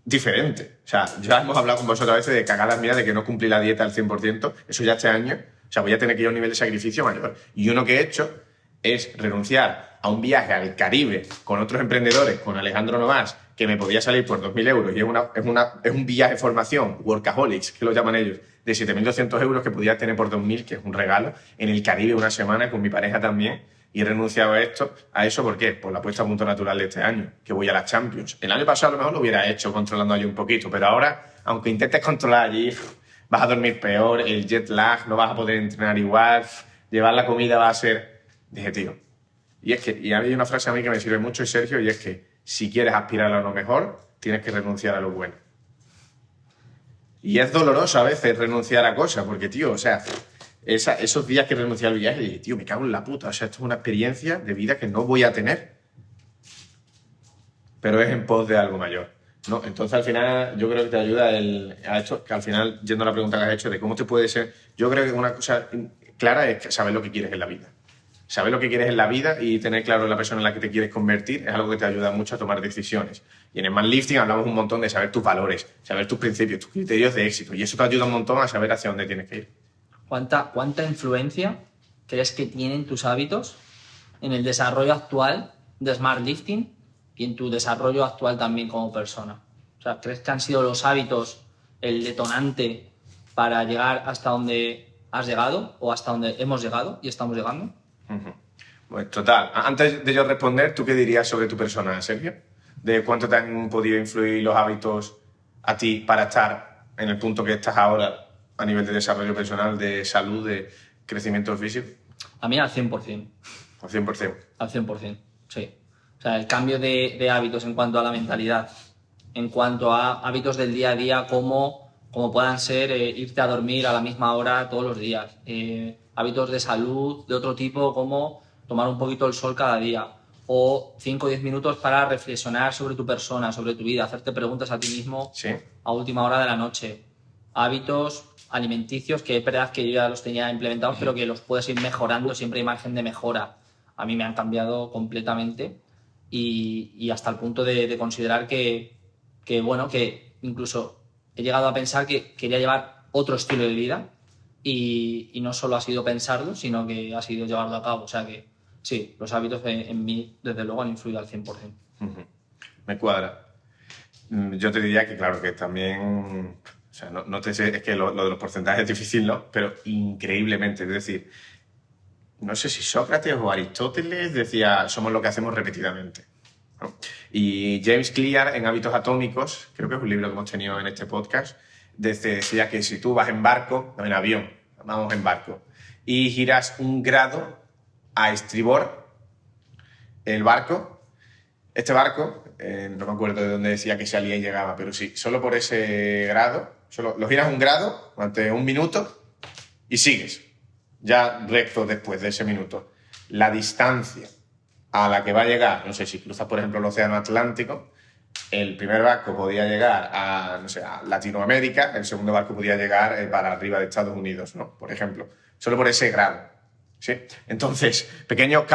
diferente. O sea, ya hemos hablado con vosotros a veces de cagadas mías, de que no cumplí la dieta al 100%. Eso ya este año. O sea, voy a tener que ir a un nivel de sacrificio mayor. Y uno que he hecho es renunciar a un viaje al Caribe con otros emprendedores, con Alejandro Novas, que me podía salir por 2.000 euros. Y es un viaje de formación, workaholics, que lo llaman ellos, de 7.200 euros que podía tener por 2.000, que es un regalo, en el Caribe una semana con mi pareja también. Y he renunciado a eso, ¿por qué? Por la puesta a punto natural de este año, que voy a la Champions. El año pasado a lo mejor lo hubiera hecho controlando allí un poquito, pero ahora, aunque intentes controlar allí, vas a dormir peor, el jet lag, no vas a poder entrenar igual, llevar la comida va a ser... Dije, tío. Y hay una frase a mí que me sirve mucho, y Sergio, y es que si quieres aspirar a lo mejor, tienes que renunciar a lo bueno. Y es doloroso a veces renunciar a cosas, porque, tío, o sea... Esos días que renuncié al viaje, dije, tío, me cago en la puta. O sea, esto es una experiencia de vida que no voy a tener. Pero es en pos de algo mayor, ¿no? Entonces, al final, yo creo que te ayuda a esto, que al final, yendo a la pregunta que has hecho de cómo te puede ser... Yo creo que una cosa clara es saber lo que quieres en la vida. Saber lo que quieres en la vida y tener claro la persona en la que te quieres convertir es algo que te ayuda mucho a tomar decisiones. Y en el Manlifting hablamos un montón de saber tus valores, saber tus principios, tus criterios de éxito. Y eso te ayuda un montón a saber hacia dónde tienes que ir. ¿Cuánta influencia crees que tienen tus hábitos en el desarrollo actual de Smart Lifting y en tu desarrollo actual también como persona? O sea, ¿crees que han sido los hábitos el detonante para llegar hasta donde has llegado o hasta donde hemos llegado y estamos llegando? Pues total. Antes de yo responder, ¿tú qué dirías sobre tu persona, Sergio? ¿De cuánto te han podido influir los hábitos a ti para estar en el punto que estás ahora a nivel de desarrollo personal, de salud, de crecimiento físico? A mí al 100%. Al 100%. Al 100%, sí. O sea, el cambio de hábitos en cuanto a la mentalidad, en cuanto a hábitos del día a día, como puedan ser irte a dormir a la misma hora todos los días. Hábitos de salud de otro tipo, como tomar un poquito el sol cada día. O 5 o 10 minutos para reflexionar sobre tu persona, sobre tu vida, hacerte preguntas a ti mismo a última hora de la noche. Hábitos alimenticios que es verdad que yo ya los tenía implementados, pero que los puedes ir mejorando, siempre hay margen de mejora. A mí me han cambiado completamente y hasta el punto de considerar que incluso he llegado a pensar que quería llevar otro estilo de vida y no solo ha sido pensarlo, sino que ha sido llevarlo a cabo. O sea que sí, los hábitos en mí desde luego han influido al 100%. Me cuadra. Yo te diría que claro, que también... O sea, no te sé, es que lo de los porcentajes es difícil, ¿no? Pero increíblemente, es decir, no sé si Sócrates o Aristóteles decía, somos lo que hacemos repetidamente, ¿no? Y James Clear, en Hábitos Atómicos, creo que es un libro que hemos tenido en este podcast, decía que si tú vas en barco, no en avión, vamos en barco, y giras 1 grado a estribor, este barco, no me acuerdo de dónde decía que salía y llegaba, pero sí, solo por ese grado, solo lo giras 1 grado durante 1 minuto y sigues, ya recto después de ese minuto. La distancia a la que va a llegar, no sé, si cruzas, por ejemplo, el Océano Atlántico, el primer barco podía llegar a, no sé, a Latinoamérica, el segundo barco podía llegar para arriba de Estados Unidos, ¿no? Por ejemplo, solo por ese grado, ¿sí? Entonces, pequeñas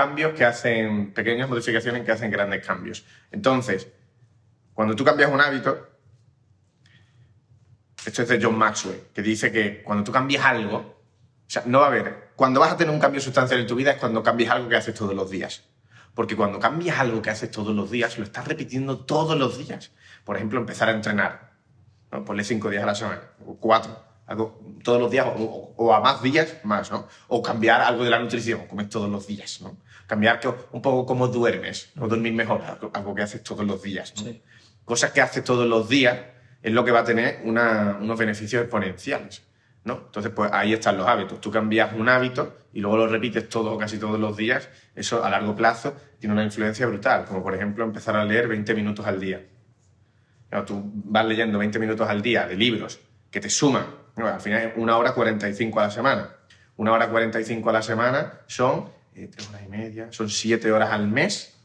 modificaciones que hacen grandes cambios. Entonces, cuando tú cambias un hábito, esto es de John Maxwell, que dice que cuando tú cambias algo, o sea, no va a haber, cuando vas a tener un cambio sustancial en tu vida es cuando cambias algo que haces todos los días. Porque cuando cambias algo que haces todos los días, lo estás repitiendo todos los días. Por ejemplo, empezar a entrenar, ¿no? Ponle 5 días a la semana, o 4, algo todos los días, o a más días, más, ¿no? O cambiar algo de la nutrición, comes todos los días, ¿no? Cambiar un poco cómo duermes, o dormir mejor, algo que haces todos los días, ¿no? Sí. Cosas que haces todos los días es lo que va a tener unos beneficios exponenciales, ¿no? Entonces, pues ahí están los hábitos. Tú cambias un hábito y luego lo repites todo o casi todos los días. Eso a largo plazo tiene una influencia brutal, como por ejemplo empezar a leer 20 minutos al día. Claro, tú vas leyendo 20 minutos al día de libros que te suman, ¿no? Al final es 1 hora 45 a la semana. 1 hora 45 a la semana son 3 horas y media, son 7 horas al mes.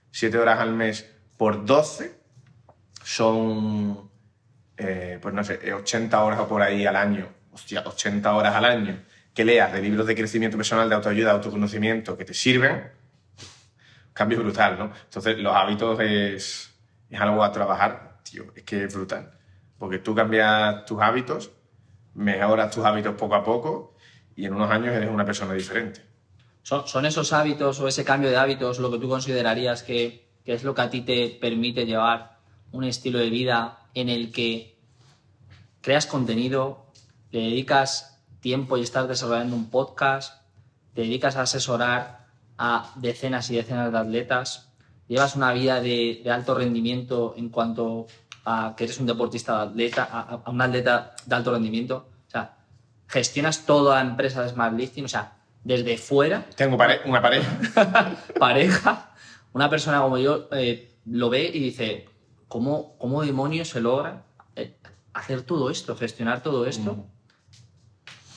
7 horas al mes por 12 son, pues no sé, 80 horas o por ahí al año. Hostia, 80 horas al año que leas de libros de crecimiento personal, de autoayuda, de autoconocimiento que te sirven, cambio brutal, ¿no? Entonces, los hábitos es algo a trabajar, tío, es que es brutal. Porque tú cambias tus hábitos, mejoras tus hábitos poco a poco y en unos años eres una persona diferente. ¿Son esos hábitos o ese cambio de hábitos lo que tú considerarías que es lo que a ti te permite llevar un estilo de vida en el que creas contenido, le dedicas tiempo y estás desarrollando un podcast, te dedicas a asesorar a decenas y decenas de atletas, llevas una vida de alto rendimiento en cuanto a que eres un deportista de atleta, a un atleta de alto rendimiento, o sea, gestionas toda la empresa de Smart Lifting, o sea, desde fuera. Tengo una pareja. Pareja, una persona como yo lo ve y dice, ¿cómo demonios se logra hacer todo esto, gestionar todo esto?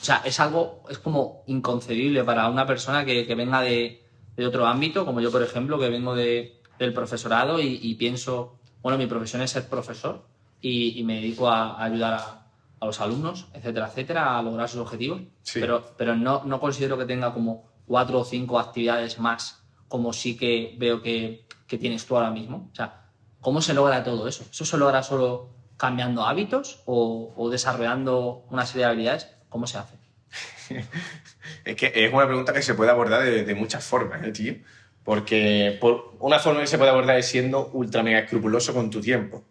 O sea, es como inconcebible para una persona que venga de otro ámbito, como yo, por ejemplo, que vengo del profesorado y pienso, bueno, mi profesión es ser profesor y me dedico a ayudar a los alumnos, etcétera, etcétera, a lograr sus objetivos. Sí. Pero no considero que tenga como 4 o 5 actividades más, como sí que veo que tienes tú ahora mismo. O sea, ¿cómo se logra todo eso? ¿Eso se logra solo cambiando hábitos o desarrollando una serie de habilidades? ¿Cómo se hace? Es que es una pregunta que se puede abordar de muchas formas, tío. Porque por una forma que se puede abordar es siendo ultra mega escrupuloso con tu tiempo,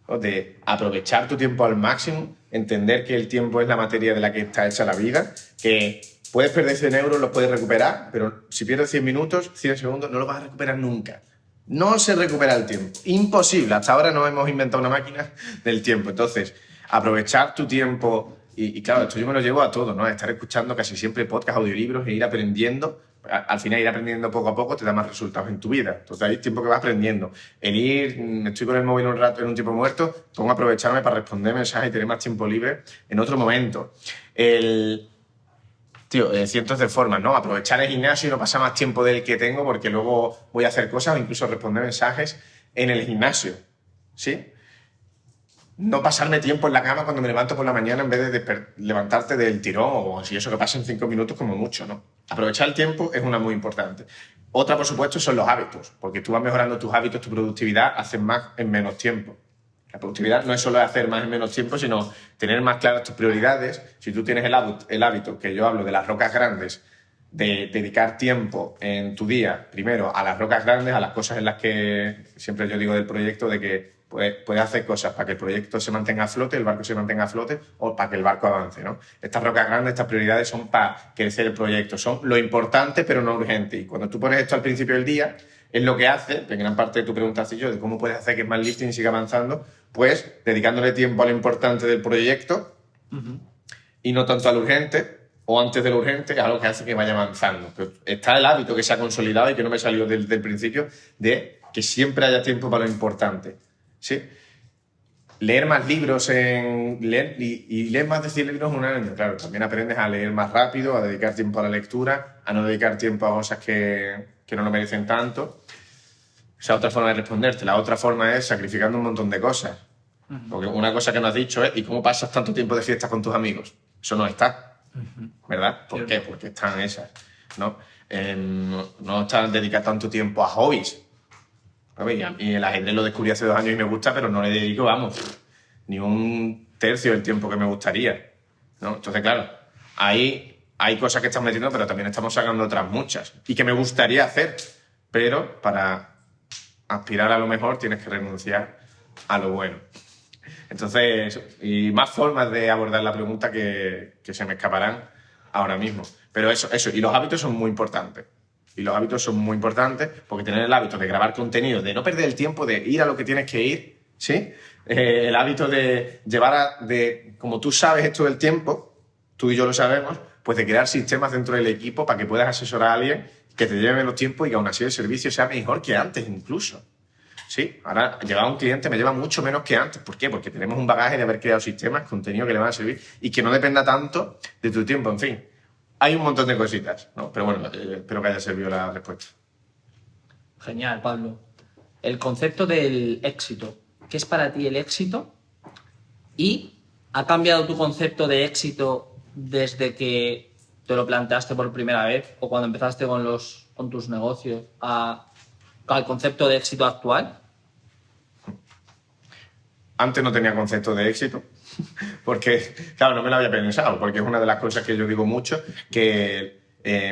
¿no? De aprovechar tu tiempo al máximo, entender que el tiempo es la materia de la que está hecha la vida, que puedes perder 100 euros, los puedes recuperar, pero si pierdes 100 minutos, 100 segundos, no lo vas a recuperar nunca. No se recupera el tiempo. Imposible. Hasta ahora no hemos inventado una máquina del tiempo. Entonces, aprovechar tu tiempo. Y claro, esto yo me lo llevo a todo, ¿no? A estar escuchando casi siempre podcasts, audiolibros e ir aprendiendo. Al final, ir aprendiendo poco a poco te da más resultados en tu vida. Entonces, hay tiempo que vas aprendiendo. Estoy con el móvil un rato en un tiempo muerto, pongo a aprovecharme para responder mensajes y tener más tiempo libre en otro momento. Cientos de formas, ¿no? Aprovechar el gimnasio y no pasar más tiempo del que tengo porque luego voy a hacer cosas o incluso responder mensajes en el gimnasio, ¿sí? No pasarme tiempo en la cama cuando me levanto por la mañana en vez de levantarte del tirón o si eso que pasa en 5 minutos como mucho, ¿no? Aprovechar el tiempo es una muy importante. Otra, por supuesto, son los hábitos, porque tú vas mejorando tus hábitos, tu productividad, haces más en menos tiempo. La productividad no es solo hacer más en menos tiempo, sino tener más claras tus prioridades. Si tú tienes el hábito que yo hablo de las rocas grandes, de dedicar tiempo en tu día, primero, a las rocas grandes, a las cosas en las que siempre yo digo del proyecto de que pues puedes hacer cosas para que el proyecto se mantenga a flote, el barco se mantenga a flote o para que el barco avance, ¿no? Estas rocas grandes, estas prioridades son para crecer el proyecto, son lo importante pero no urgente. Y cuando tú pones esto al principio del día, es lo que hace, en gran parte de tu pregunta así yo, de cómo puedes hacer que Smart Lifting siga avanzando, pues dedicándole tiempo a lo importante del proyecto y no tanto a lo urgente, o antes de lo urgente, es algo que hace que vaya avanzando. Pero está el hábito que se ha consolidado y que no me salió desde el principio, de que siempre haya tiempo para lo importante. ¿Sí? Leer más libros y leer más de 100 libros en un año. Claro, también aprendes a leer más rápido, a dedicar tiempo a la lectura, a no dedicar tiempo a cosas que no lo merecen tanto. Esa es otra forma de responderte. La otra forma es sacrificando un montón de cosas. Porque una cosa que no has dicho es ¿y cómo pasas tanto tiempo de fiesta con tus amigos? Eso no está. ¿Verdad? ¿Por qué? Porque están esas, ¿no? No están dedicados tanto tiempo a hobbies. Y a mí el ajedrez lo descubrí hace 2 años y me gusta, pero no le dedico, vamos, ni un tercio del tiempo que me gustaría, ¿no? Entonces, claro, ahí hay cosas que estás metiendo, pero también estamos sacando otras muchas y que me gustaría hacer, pero para aspirar a lo mejor tienes que renunciar a lo bueno. Entonces, y más formas de abordar la pregunta que se me escaparán ahora mismo. Pero eso, y los hábitos son muy importantes. Y los hábitos son muy importantes porque tener el hábito de grabar contenido, de no perder el tiempo, de ir a lo que tienes que ir, ¿sí? El hábito de llevar como tú sabes esto del tiempo, tú y yo lo sabemos, pues de crear sistemas dentro del equipo para que puedas asesorar a alguien que te lleve menos tiempo y que aún así el servicio sea mejor que antes incluso. Sí, ahora llevar a un cliente me lleva mucho menos que antes. ¿Por qué? Porque tenemos un bagaje de haber creado sistemas, contenido que le van a servir y que no dependa tanto de tu tiempo. En fin, hay un montón de cositas, ¿no? Pero bueno, espero que haya servido la respuesta. Genial, Pablo. El concepto del éxito. ¿Qué es para ti el éxito? ¿Y ha cambiado tu concepto de éxito desde que te lo planteaste por primera vez o cuando empezaste con tus negocios al concepto de éxito actual? Antes no tenía concepto de éxito, porque, claro, no me lo había pensado, porque es una de las cosas que yo digo mucho, que,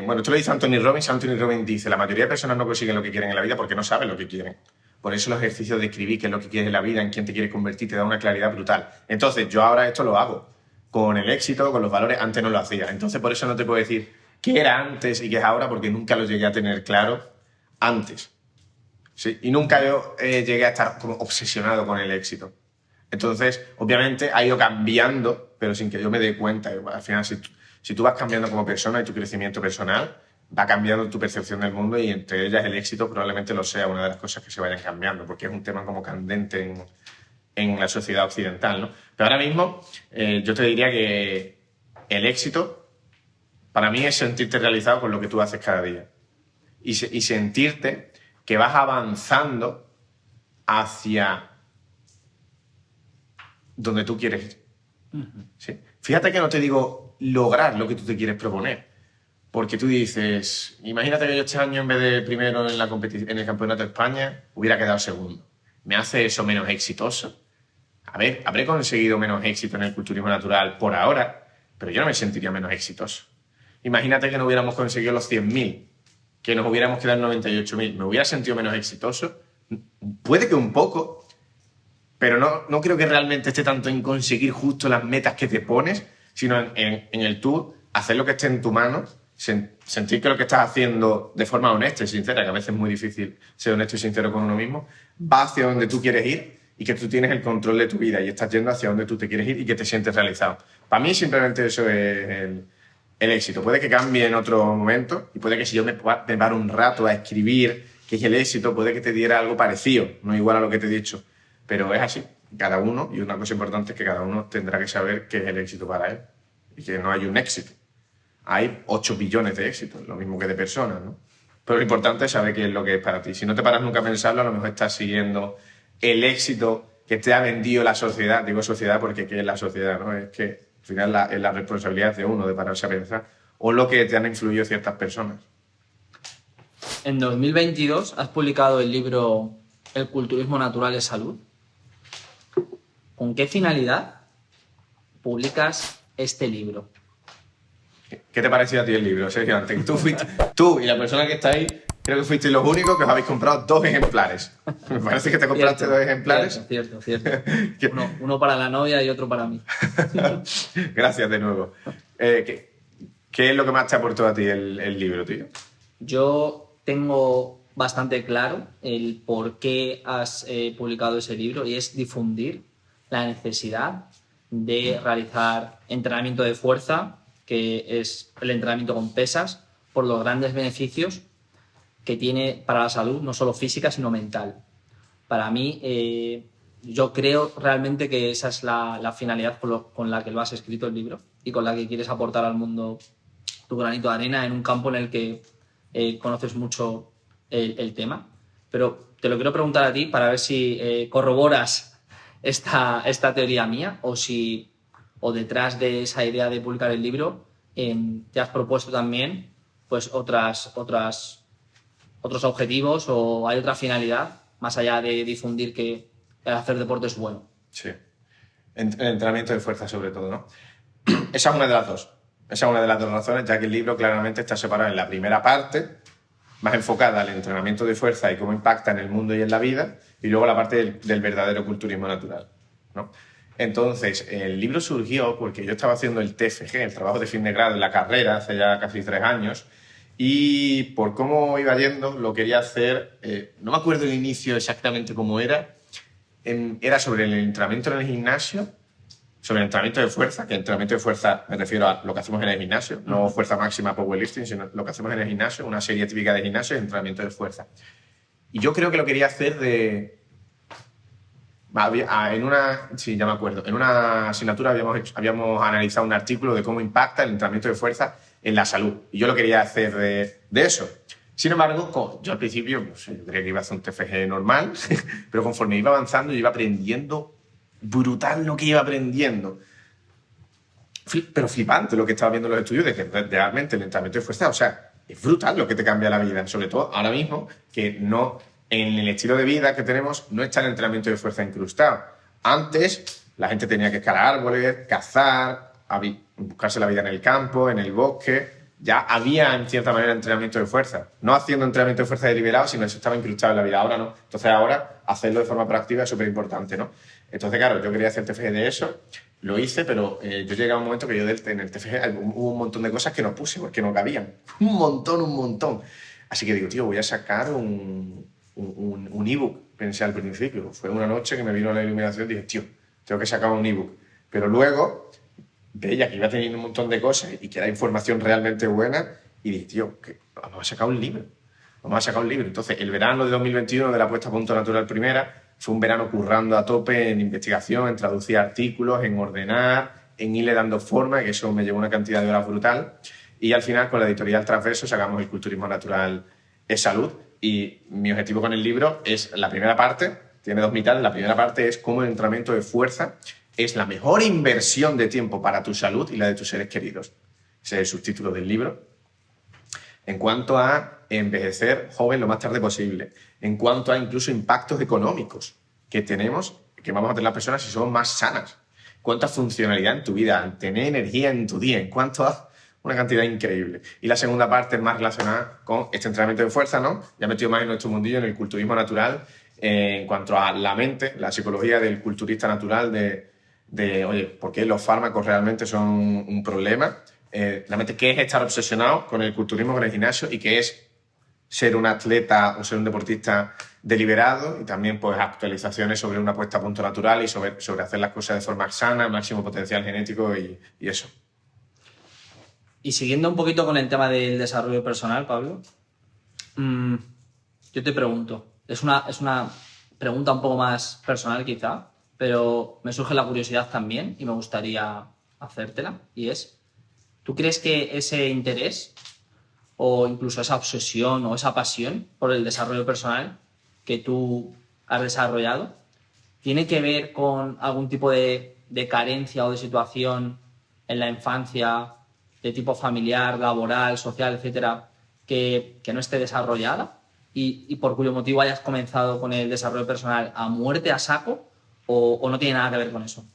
bueno, esto lo dice Anthony Robbins. Anthony Robbins dice, la mayoría de personas no consiguen lo que quieren en la vida porque no saben lo que quieren. Por eso los ejercicios de escribir qué es lo que quieres en la vida, en quién te quieres convertir, te da una claridad brutal. Entonces, yo ahora esto lo hago con el éxito, con los valores, antes no lo hacía. Entonces, por eso no te puedo decir qué era antes y qué es ahora, porque nunca lo llegué a tener claro antes. ¿Sí? Y nunca yo llegué a estar como obsesionado con el éxito. Entonces, obviamente, ha ido cambiando, pero sin que yo me dé cuenta. Al final, si tú vas cambiando como persona y tu crecimiento personal, va cambiando tu percepción del mundo y entre ellas el éxito probablemente lo sea una de las cosas que se vayan cambiando, porque es un tema como candente en la sociedad occidental, ¿no? Pero ahora mismo yo te diría que el éxito para mí es sentirte realizado con lo que tú haces cada día y sentirte que vas avanzando hacia donde tú quieres ir. ¿Sí? Fíjate que no te digo lograr lo que tú te quieres proponer, porque tú dices, imagínate que yo este año en vez de primero en en el Campeonato de España hubiera quedado segundo. ¿Me hace eso menos exitoso? A ver, habré conseguido menos éxito en el culturismo natural por ahora, pero yo no me sentiría menos exitoso. Imagínate que no hubiéramos conseguido los 100.000, que nos hubiéramos quedado en 98.000. ¿Me hubiera sentido menos exitoso? Puede que un poco, pero no creo que realmente esté tanto en conseguir justo las metas que te pones, sino en el tú hacer lo que esté en tu mano, sentir que lo que estás haciendo de forma honesta y sincera, que a veces es muy difícil ser honesto y sincero con uno mismo, va hacia donde tú quieres ir y que tú tienes el control de tu vida y estás yendo hacia donde tú te quieres ir y que te sientes realizado. Para mí simplemente eso es el éxito. Puede que cambie en otro momento y puede que si yo me paro un rato a escribir qué es el éxito, puede que te diera algo parecido, no igual a lo que te he dicho. Pero es así, cada uno, y una cosa importante es que cada uno tendrá que saber qué es el éxito para él y que no hay un éxito. Hay 8 billones de éxitos, lo mismo que de personas, ¿no? Pero lo importante es saber qué es lo que es para ti. Si no te paras nunca a pensarlo, a lo mejor estás siguiendo el éxito que te ha vendido la sociedad. Digo sociedad porque ¿qué es la sociedad? ¿No? Es que al final es la responsabilidad de uno de pararse a pensar o lo que te han influido ciertas personas. En 2022 has publicado el libro El culturismo natural es salud. ¿Con qué finalidad publicas este libro? ¿Qué te pareció a ti el libro, Sergio? Antes, tú y la persona que está ahí Creo que fuisteis los únicos que os habéis comprado 2 ejemplares. Me parece que te compraste Cierto, 2 ejemplares. Cierto. Uno para la novia y otro para mí. Gracias de nuevo. ¿Qué es lo que más te aportó a ti el libro, tío? Yo tengo bastante claro el por qué has publicado ese libro, y es difundir la necesidad de realizar entrenamiento de fuerza, que es el entrenamiento con pesas, por los grandes beneficios que tiene para la salud, no solo física, sino mental. Para mí, yo creo realmente que esa es la finalidad con la que lo has escrito el libro y con la que quieres aportar al mundo tu granito de arena en un campo en el que conoces mucho el tema. Pero te lo quiero preguntar a ti para ver si corroboras esta teoría mía, o detrás de esa idea de publicar el libro te has propuesto también pues otros objetivos, o hay otra finalidad más allá de difundir que el hacer deporte es bueno. Sí. El entrenamiento de fuerza, sobre todo, ¿no? Esa es una de las dos. Esa es una de las 2 razones, ya que el libro claramente está separado en la primera parte, más enfocada al entrenamiento de fuerza y cómo impacta en el mundo y en la vida, y luego la parte del verdadero culturismo natural, ¿no? Entonces, el libro surgió porque yo estaba haciendo el TFG, el trabajo de fin de grado en la carrera, hace ya casi 3 años, y por cómo iba yendo lo quería hacer, no me acuerdo el inicio exactamente cómo era sobre el entrenamiento en el gimnasio, sobre el entrenamiento de fuerza, que entrenamiento de fuerza me refiero a lo que hacemos en el gimnasio, no fuerza máxima powerlifting, sino lo que hacemos en el gimnasio, una serie típica de gimnasio es entrenamiento de fuerza. Y yo creo que lo quería hacer sí, ya me acuerdo, en una asignatura habíamos analizado un artículo de cómo impacta el entrenamiento de fuerza en la salud, y yo lo quería hacer de eso. Sin embargo, yo al principio yo creía que iba a hacer un TFG normal, pero conforme iba avanzando yo iba aprendiendo brutal lo que iba aprendiendo. Pero flipante lo que estaba viendo en los estudios de que realmente el entrenamiento de fuerza, o sea, es brutal lo que te cambia la vida, sobre todo ahora mismo, que no, en el estilo de vida que tenemos no está el entrenamiento de fuerza incrustado. Antes la gente tenía que escalar árboles, cazar, buscarse la vida en el campo, en el bosque. Ya había en cierta manera entrenamiento de fuerza, no haciendo entrenamiento de fuerza deliberado, sino eso estaba incrustado en la vida. Ahora no. Entonces ahora hacerlo de forma proactiva es súper importante, ¿no? Entonces, claro, yo quería hacer el TFG de eso, lo hice, pero yo llegué a un momento que yo en el TFG hubo un montón de cosas que no puse porque no cabían. Un montón. Así que digo, tío, voy a sacar un ebook, pensé al principio. Fue una noche que me vino la iluminación y dije, tío, tengo que sacar un ebook. Pero luego veía que iba teniendo un montón de cosas y que era información realmente buena y dije, tío, vamos a sacar un libro. Entonces, el verano de 2021 de la puesta a punto natural primera fue un verano currando a tope en investigación, en traducir artículos, en ordenar, en irle dando forma, que eso me llevó una cantidad de horas brutal. Y al final, con la editorial Transverso, sacamos El culturismo natural es salud. Y mi objetivo con el libro es la primera parte, tiene 2 mitades. La primera parte es cómo el entrenamiento de fuerza es la mejor inversión de tiempo para tu salud y la de tus seres queridos. Ese es el subtítulo del libro. En cuanto a envejecer joven lo más tarde posible, en cuanto a incluso impactos económicos que tenemos, que vamos a tener las personas si somos más sanas, cuánta funcionalidad en tu vida, tener energía en tu día, en cuanto a una cantidad increíble. Y la segunda parte es más relacionada con este entrenamiento de fuerza, ¿no? Ya metido más en nuestro mundillo, en el culturismo natural, en cuanto a la mente, la psicología del culturista natural, oye, ¿por qué los fármacos realmente son un problema? Realmente, ¿qué es estar obsesionado con el culturismo, con el gimnasio, y qué es ser un atleta o ser un deportista deliberado? Y también pues actualizaciones sobre una puesta a punto natural y sobre hacer las cosas de forma sana, máximo potencial genético y eso. Y siguiendo un poquito con el tema del desarrollo personal, Pablo, yo te pregunto, es una pregunta un poco más personal quizá, pero me surge la curiosidad también y me gustaría hacértela, y es, ¿tú crees que ese interés o incluso esa obsesión o esa pasión por el desarrollo personal que tú has desarrollado tiene que ver con algún tipo de carencia o de situación en la infancia de tipo familiar, laboral, social, etcétera, que no esté desarrollada y por cuyo motivo hayas comenzado con el desarrollo personal a muerte, a saco, o no tiene nada que ver con eso?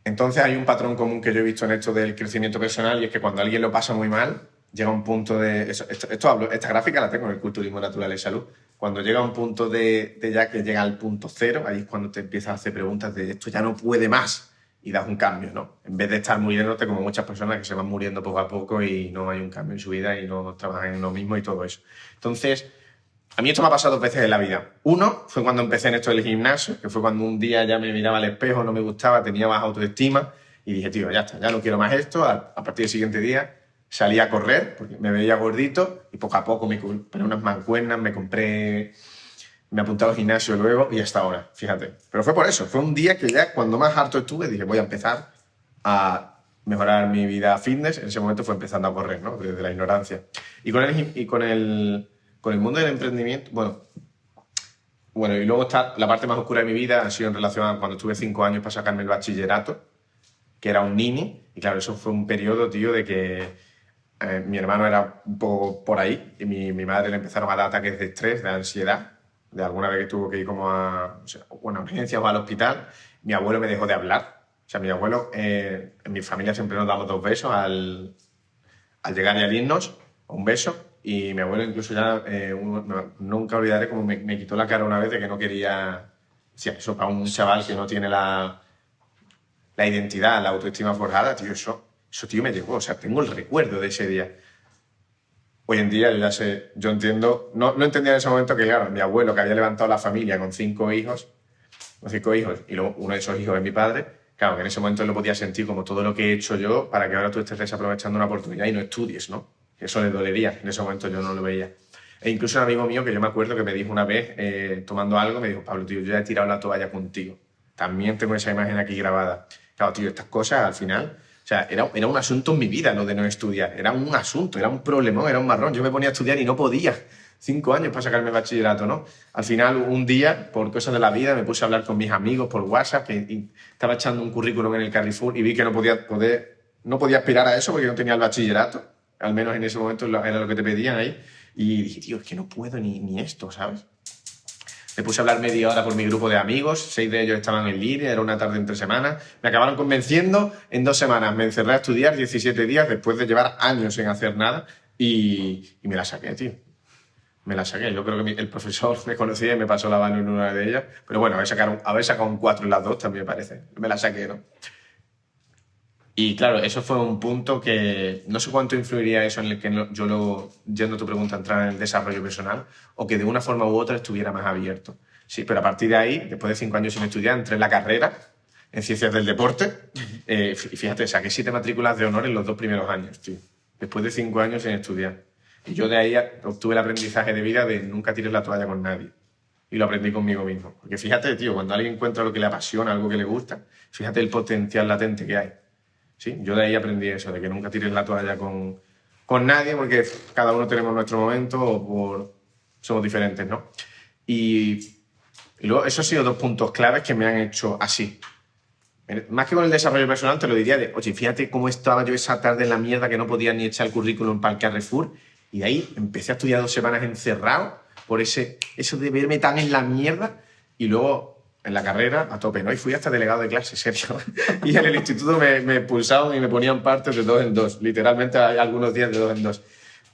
Entonces hay un patrón común que yo he visto en esto del crecimiento personal, y es que cuando alguien lo pasa muy mal, llega un punto de... Esto hablo, esta gráfica la tengo en el culturismo natural y salud. Cuando llega un punto de ya que llega al punto cero, ahí es cuando te empiezas a hacer preguntas de esto ya no puede más y das un cambio, ¿no? En vez de estar muriéndote como muchas personas que se van muriendo poco a poco y no hay un cambio en su vida y no trabajan en lo mismo y todo eso. Entonces, a mí esto me ha pasado dos veces en la vida. Uno fue cuando empecé en esto del gimnasio, que fue cuando un día ya me miraba al espejo, no me gustaba, tenía baja autoestima y dije, tío, ya está, ya no quiero más esto. A partir del siguiente día salí a correr porque me veía gordito y poco a poco me compré unas mancuernas, me apunté al gimnasio luego y hasta ahora, fíjate. Pero fue por eso, fue un día que ya cuando más harto estuve dije, voy a empezar a mejorar mi vida fitness. En ese momento fue empezando a correr, ¿no? Desde la ignorancia. Y con el mundo del emprendimiento, bueno, y luego está la parte más oscura de mi vida, ha sido en relación a cuando estuve 5 años para sacarme el bachillerato, que era un nini, y claro, eso fue un periodo, tío, de que mi hermano era un poco por ahí, y mi madre le empezaron a dar ataques de estrés, de ansiedad, de alguna vez que tuvo que ir como a urgencias o al hospital. Mi abuelo me dejó de hablar. O sea, mi abuelo, en mi familia siempre nos damos 2 besos al llegar y al irnos, un beso. Y mi abuelo incluso ya, nunca olvidaré cómo me quitó la cara una vez de que no quería... O sea, eso para un chaval que no tiene la identidad, la autoestima forjada, tío, eso tío me llegó. O sea, tengo el recuerdo de ese día. Hoy en día yo ya sé, yo entiendo, no entendía en ese momento que, claro, mi abuelo que había levantado la familia con 5 hijos, y luego uno de esos hijos es mi padre, claro, que en ese momento él lo podía sentir como todo lo que he hecho yo para que ahora tú estés desaprovechando una oportunidad y no estudies, ¿no? Eso le dolería, en ese momento yo no lo veía. E incluso un amigo mío que yo me acuerdo que me dijo una vez, tomando algo, me dijo, Pablo, tío, yo ya he tirado la toalla contigo. También tengo esa imagen aquí grabada. Claro, tío, estas cosas al final... O sea, era un asunto en mi vida lo de no estudiar. Era un asunto, era un problemón, era un marrón. Yo me ponía a estudiar y no podía. 5 años para sacarme el bachillerato, ¿no? Al final, un día, por cosas de la vida, me puse a hablar con mis amigos por WhatsApp, que estaba echando un currículum en el Carrefour y vi que no podía aspirar a eso porque no tenía el bachillerato. Al menos en ese momento era lo que te pedían ahí. Y dije, tío, es que no puedo ni esto, ¿sabes? Me puse a hablar media hora por mi grupo de amigos, 6 de ellos estaban en línea, era una tarde entre semanas. Me acabaron convenciendo, en 2 semanas me encerré a estudiar 17 días después de llevar años sin hacer nada y me la saqué, tío. Me la saqué. Yo creo que el profesor me conocía y me pasó la mano en una de ellas. Pero bueno, haber sacado un 4 en las 2 también me parece. Me la saqué, ¿no? Y claro, eso fue un punto que no sé cuánto influiría eso en el que yendo a tu pregunta, entrar en el desarrollo personal o que de una forma u otra estuviera más abierto. Sí, pero a partir de ahí, después de 5 años sin estudiar, entré en la carrera en Ciencias del Deporte. Y fíjate, saqué 7 matrículas de honor en los 2 primeros años, tío. Después de 5 años sin estudiar. Y yo de ahí obtuve el aprendizaje de vida de nunca tires la toalla con nadie. Y lo aprendí conmigo mismo. Porque fíjate, tío, cuando alguien encuentra lo que le apasiona, algo que le gusta, fíjate el potencial latente que hay. Sí, yo de ahí aprendí eso, de que nunca tires la toalla con nadie, porque cada uno tenemos nuestro momento somos diferentes, ¿no? Y luego, esos han sido 2 puntos claves que me han hecho así. Más que con el desarrollo personal, te lo diría de, oye, fíjate cómo estaba yo esa tarde en la mierda que no podía ni echar el currículum para el Carrefour, y de ahí empecé a estudiar 2 semanas encerrado por eso de verme tan en la mierda, y luego en la carrera a tope, ¿no? Y fui hasta delegado de clase, serio. Y en el instituto me expulsaban y me ponían partes de 2 en 2. Literalmente hay algunos días de 2 en 2.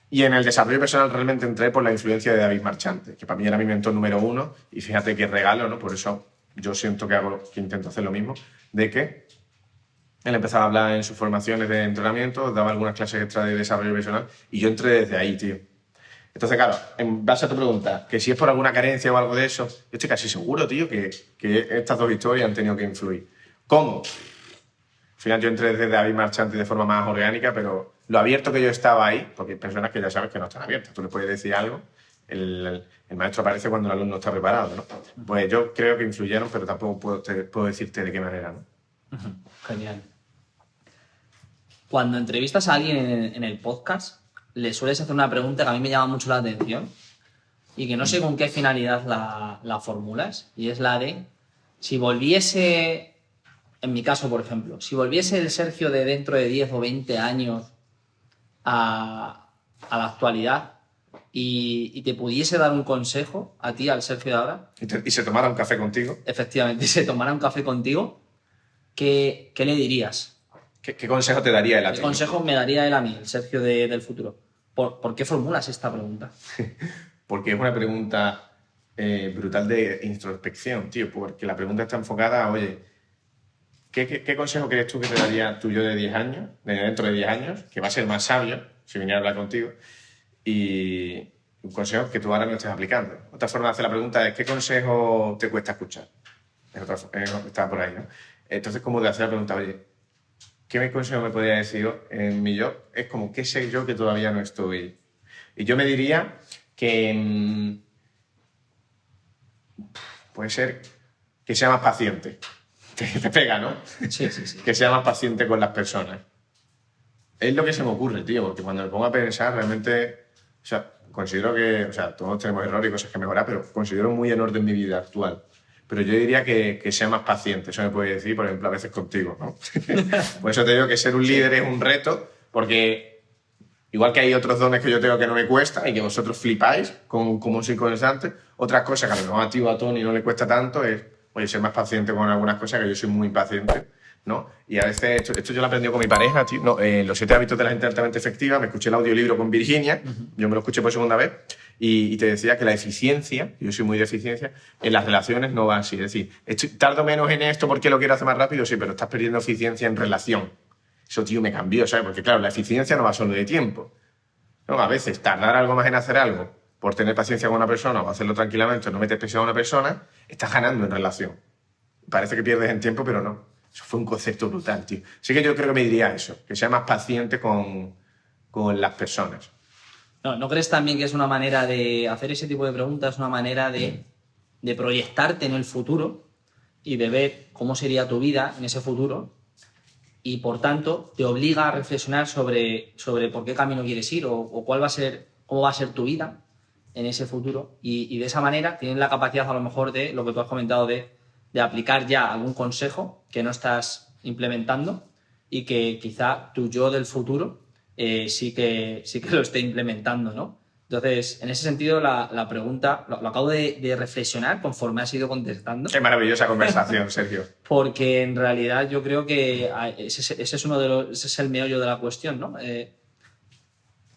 Y en el desarrollo personal realmente entré por la influencia de David Marchante, que para mí era mi mentor número 1. Y fíjate qué regalo, ¿no? Por eso yo siento que intento hacer lo mismo, de que él empezaba a hablar en sus formaciones de entrenamiento, daba algunas clases extra de desarrollo personal y yo entré desde ahí, tío. Entonces, claro, en base a tu pregunta, que si es por alguna carencia o algo de eso, yo estoy casi seguro, tío, que estas 2 historias han tenido que influir. ¿Cómo? Al final yo entré desde David Marchante de forma más orgánica, pero lo abierto que yo estaba ahí, porque hay personas que ya sabes que no están abiertas, tú le puedes decir algo, el maestro aparece cuando el alumno está preparado, ¿no? Pues yo creo que influyeron, pero tampoco puedo decirte de qué manera, ¿no? Genial. Cuando entrevistas a alguien en el podcast, le sueles hacer una pregunta que a mí me llama mucho la atención y que no sé con qué finalidad la formulas, y es la de, si volviese, en mi caso, por ejemplo, si volviese el Sergio de dentro de 10 o 20 años a la actualidad y te pudiese dar un consejo a ti, al Sergio de ahora... Y se tomara un café contigo. Efectivamente, y se tomara un café contigo, ¿qué le dirías? ¿Qué consejo te daría él a ti? ¿Qué consejo me daría él a mí, el Sergio del futuro? ¿Por qué formulas esta pregunta? Porque es una pregunta brutal de introspección, tío. Porque la pregunta está enfocada a, oye, ¿qué consejo crees tú que te daría tu yo de 10 años, dentro de 10 años, que va a ser más sabio si viniera a hablar contigo? Y un consejo que tú ahora no estés aplicando. Otra forma de hacer la pregunta es, ¿qué consejo te cuesta escuchar? Está por ahí, ¿no? Entonces, como de hacer la pregunta, oye, ¿qué consejo me podría decir en mi yo? Es como, ¿qué sé yo que todavía no estoy? Y yo me diría que puede ser que sea más paciente. Te pega, ¿no? Sí, sí, sí. Que sea más paciente con las personas. Es lo que se me ocurre, tío, porque cuando me pongo a pensar, realmente, o sea, considero que, o sea, todos tenemos errores y cosas que mejorar, pero considero muy en orden mi vida actual. Pero yo diría que sea más paciente, eso me puede decir, por ejemplo, a veces contigo, ¿no? Por eso te digo que ser un líder es un reto, porque igual que hay otros dones que yo tengo que no me cuesta y que vosotros flipáis con cómo soy constante, otras cosas que a lo mejor a ti o a Tony no le cuesta tanto es, oye, ser más paciente con algunas cosas, que yo soy muy impaciente, ¿no? Y a veces, esto yo lo he aprendido con mi pareja, tío, no, Los 7 hábitos de la gente altamente efectiva, me escuché el audiolibro con Virginia, yo me lo escuché por segunda vez, y te decía que la eficiencia, yo soy muy de eficiencia, en las relaciones no va así. Es decir, tardo menos en esto porque lo quiero hacer más rápido, sí, pero estás perdiendo eficiencia en relación. Eso, tío, me cambió, ¿sabes? Porque, claro, la eficiencia no va solo de tiempo. No, a veces tardar algo más en hacer algo por tener paciencia con una persona o hacerlo tranquilamente o no meter presión a una persona, estás ganando en relación. Parece que pierdes en tiempo, pero no. Eso fue un concepto brutal, tío. Así que yo creo que me diría eso, que sea más paciente con las personas. ¿No crees también que es una manera de hacer ese tipo de preguntas, una manera de proyectarte en el futuro y de ver cómo sería tu vida en ese futuro? Y por tanto, te obliga a reflexionar sobre por qué camino quieres ir o cómo va a ser tu vida en ese futuro. Y de esa manera tienes la capacidad, a lo mejor, de lo que tú has comentado, de aplicar ya algún consejo que no estás implementando y que quizá tu yo del futuro sí que lo esté implementando, ¿no? Entonces, en ese sentido, la pregunta lo acabo de reflexionar conforme has ido contestando. Qué maravillosa conversación, Sergio. Porque en realidad yo creo que ese es el meollo de la cuestión, ¿no?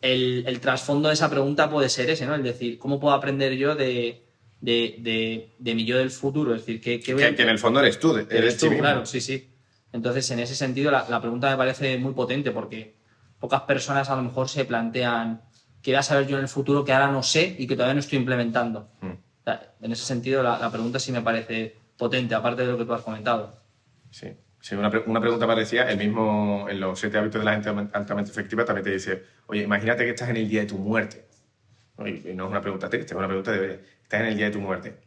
El trasfondo de esa pregunta puede ser ese, ¿no? Es decir, ¿cómo puedo aprender yo de mi yo del futuro? Es decir, que en el fondo eres tú, eres tú mismo. Claro, sí, sí. Entonces, en ese sentido, la pregunta me parece muy potente porque pocas personas a lo mejor se plantean qué voy a saber yo en el futuro que ahora no sé y que todavía no estoy implementando. O sea, en ese sentido, la pregunta sí me parece potente, aparte de lo que tú has comentado. Sí, una pregunta parecía, el mismo en los 7 hábitos de la gente altamente efectiva también te dice, oye, imagínate que estás en el día de tu muerte. Y no es una pregunta triste, es una pregunta de, oye, estás en el día de tu muerte.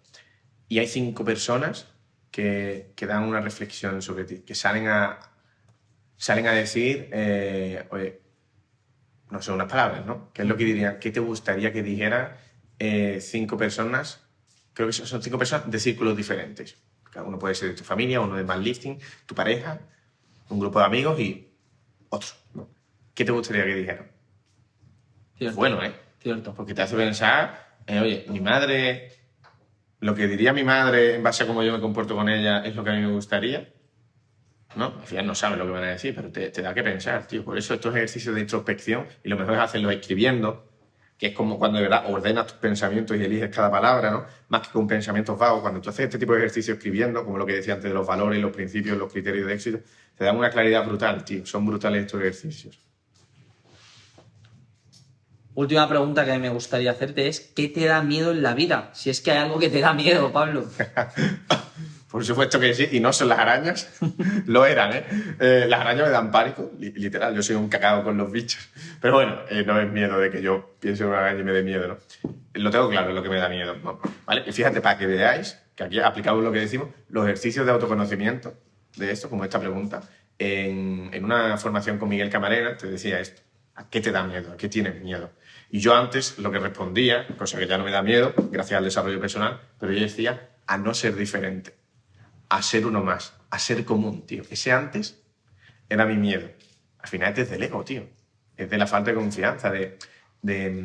Y hay 5 personas que dan una reflexión sobre ti, que salen a decir, oye, no sé, unas palabras, ¿no? ¿Qué es lo que dirían? ¿Qué te gustaría que dijeran 5 personas? Creo que son 5 personas de círculos diferentes. Cada uno puede ser de tu familia, uno de lifting, tu pareja, un grupo de amigos y otro, ¿no? ¿Qué te gustaría que dijeran? Cierto. Bueno, ¿eh? Cierto. Porque te hace pensar, oye, mi madre, lo que diría mi madre en base a cómo yo me comporto con ella es lo que a mí me gustaría, ¿no? Al final no sabes lo que van a decir, pero te da que pensar, tío. Por eso estos ejercicios de introspección, y lo mejor es hacerlos escribiendo, que es como cuando de verdad ordenas tus pensamientos y eliges cada palabra, ¿no? Más que con pensamientos vagos. Cuando tú haces este tipo de ejercicio escribiendo, como lo que decía antes de los valores, los principios, los criterios de éxito, te dan una claridad brutal, tío. Son brutales estos ejercicios. Última pregunta que me gustaría hacerte es, ¿qué te da miedo en la vida? Si es que hay algo que te da miedo, Pablo. Por supuesto que sí, y no son las arañas, lo eran, ¿eh? Las arañas me dan pánico, literal, yo soy un cagado con los bichos. Pero bueno, no es miedo de que yo piense en una araña y me dé miedo, ¿no? Lo tengo claro, es lo que me da miedo, ¿no? ¿Vale? Y fíjate, para que veáis, que aquí aplicamos lo que decimos, los ejercicios de autoconocimiento de esto, como esta pregunta, en una formación con Miguel Camarena, te decía esto, ¿a qué te da miedo? ¿A qué tienes miedo? Y yo antes lo que respondía, cosa que ya no me da miedo, gracias al desarrollo personal, pero yo decía, a no ser diferente. A ser uno más, a ser común, tío. Ese antes era mi miedo. Al final es desde el ego, tío. Es de la falta de confianza, de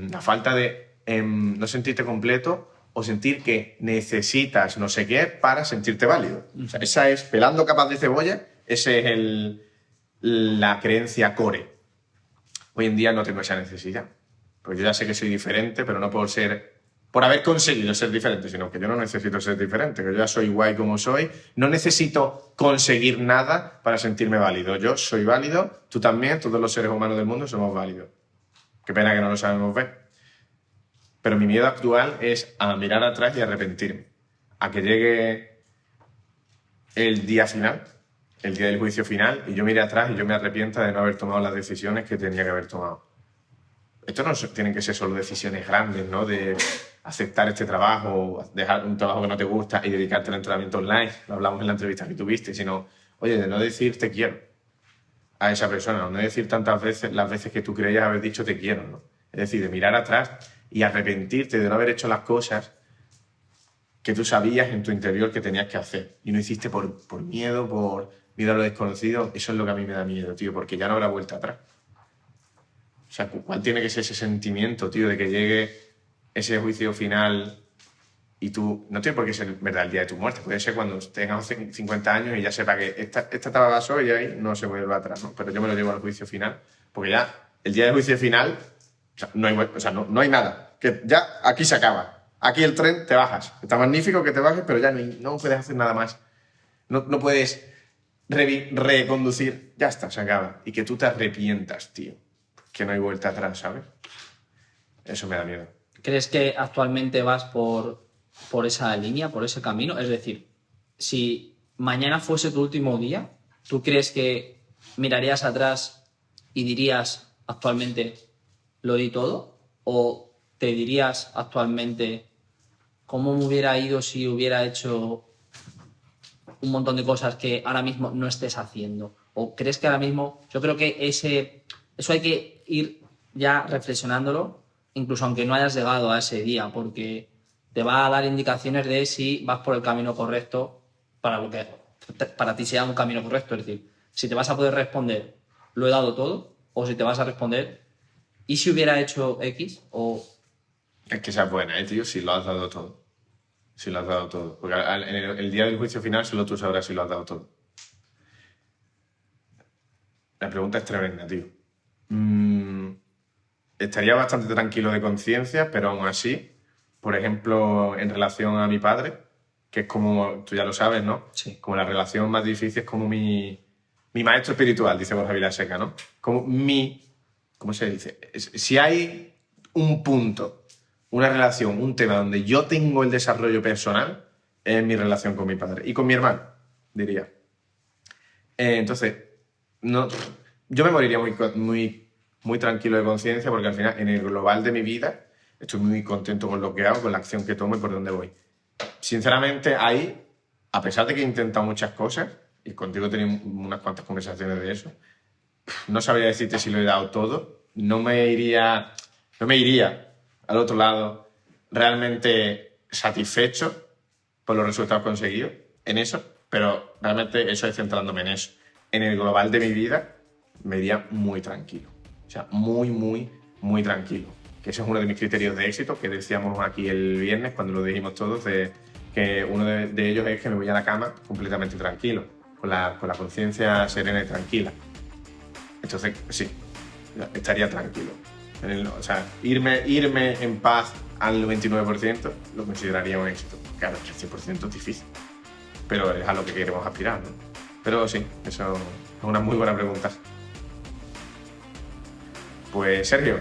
la falta de no sentirte completo o sentir que necesitas no sé qué para sentirte válido. O sea, esa es, pelando capas de cebolla, ese es la creencia core. Hoy en día no tengo esa necesidad. Porque yo ya sé que soy diferente, pero no por haber conseguido ser diferente, sino que yo no necesito ser diferente, que yo ya soy guay como soy. No necesito conseguir nada para sentirme válido. Yo soy válido, tú también, todos los seres humanos del mundo somos válidos. Qué pena que no lo sabemos ver. Pero mi miedo actual es a mirar atrás y arrepentirme. A que llegue el día final, el día del juicio final, y yo mire atrás y yo me arrepienta de no haber tomado las decisiones que tenía que haber tomado. Esto no tienen que ser solo decisiones grandes, ¿no? De aceptar este trabajo, dejar un trabajo que no te gusta y dedicarte al entrenamiento online. Lo hablamos en la entrevista que tuviste, sino, oye, de no decir te quiero a esa persona, no decir tantas veces las veces que tú creías haber dicho te quiero, ¿no? Es decir, de mirar atrás y arrepentirte de no haber hecho las cosas que tú sabías en tu interior que tenías que hacer y no hiciste por miedo, por miedo a lo desconocido. Eso es lo que a mí me da miedo, tío, porque ya no habrá vuelta atrás. O sea, ¿cuál tiene que ser ese sentimiento, tío, de que llegue ese juicio final y tú... No tiene por qué ser, verdad, el día de tu muerte. Puede ser cuando tengas 50 años y ya sepa que esta etapa pasó y ahí no se vuelve atrás, ¿no? Pero yo me lo llevo al juicio final, porque ya el día del juicio final, o sea, no hay nada. Que ya aquí se acaba. Aquí el tren te bajas. Está magnífico que te bajes, pero ya no puedes hacer nada más. No puedes reconducir. Ya está, se acaba. Y que tú te arrepientas, tío. Que no hay vuelta atrás, ¿sabes? Eso me da miedo. ¿Crees que actualmente vas por esa línea, por ese camino? Es decir, si mañana fuese tu último día, ¿tú crees que mirarías atrás y dirías actualmente lo di todo? ¿O te dirías actualmente cómo me hubiera ido si hubiera hecho un montón de cosas que ahora mismo no estés haciendo? ¿O crees que ahora mismo... Yo creo que eso hay que ir ya reflexionándolo, incluso aunque no hayas llegado a ese día, porque te va a dar indicaciones de si vas por el camino correcto para lo que para ti sea un camino correcto. Es decir, si te vas a poder responder, lo he dado todo, o si te vas a responder, ¿y si hubiera hecho X? O... Es que esa es buena, tío, si lo has dado todo. Si lo has dado todo. Porque en el día del juicio final solo tú sabrás si lo has dado todo. La pregunta es tremenda, tío. Estaría bastante tranquilo de conciencia, pero aún así, por ejemplo, en relación a mi padre, que es como, tú ya lo sabes, ¿no? Sí. Como la relación más difícil es como mi maestro espiritual, dice Borja Vilaseca, ¿no? Como ¿cómo se dice? Si hay un punto, una relación, un tema donde yo tengo el desarrollo personal, es mi relación con mi padre y con mi hermano, diría. Entonces, yo me moriría muy tranquilo de conciencia porque al final, en el global de mi vida, estoy muy contento con lo que hago, con la acción que tomo y por dónde voy. Sinceramente, ahí, a pesar de que he intentado muchas cosas, y contigo he tenido unas cuantas conversaciones de eso, no sabría decirte si lo he dado todo. No me iría al otro lado realmente satisfecho por los resultados conseguidos en eso, pero realmente eso es centrándome en eso. En el global de mi vida me iría muy tranquilo. O sea, muy tranquilo. Que ese es uno de mis criterios de éxito, que decíamos aquí el viernes cuando lo dijimos todos, que uno de ellos es que me voy a la cama completamente tranquilo, con la conciencia serena y tranquila. Entonces, sí, estaría tranquilo. O sea, irme en paz al 99% lo consideraría un éxito. Claro, el 100% es difícil, pero es a lo que queremos aspirar, ¿no? Pero sí, eso es una muy buena pregunta. Pues Sergio,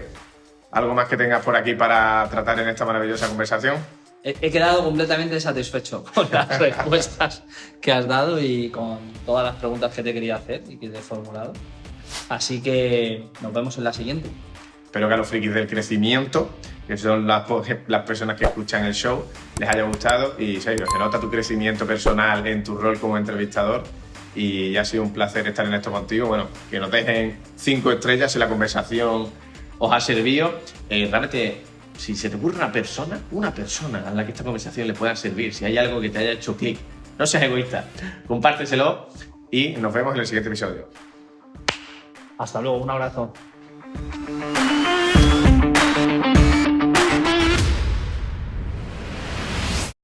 ¿algo más que tengas por aquí para tratar en esta maravillosa conversación? He quedado completamente satisfecho con las respuestas que has dado y con todas las preguntas que te quería hacer y que te he formulado. Así que nos vemos en la siguiente. Espero que a los frikis del crecimiento, que son las personas que escuchan el show, les haya gustado. Y Sergio, se nota tu crecimiento personal en tu rol como entrevistador y ha sido un placer estar en esto contigo. Bueno, que nos dejen 5 estrellas si la conversación os ha servido. Realmente, si se te ocurre una persona a la que esta conversación le pueda servir, si hay algo que te haya hecho clic, no seas egoísta, compárteselo y nos vemos en el siguiente episodio. Hasta luego, un abrazo.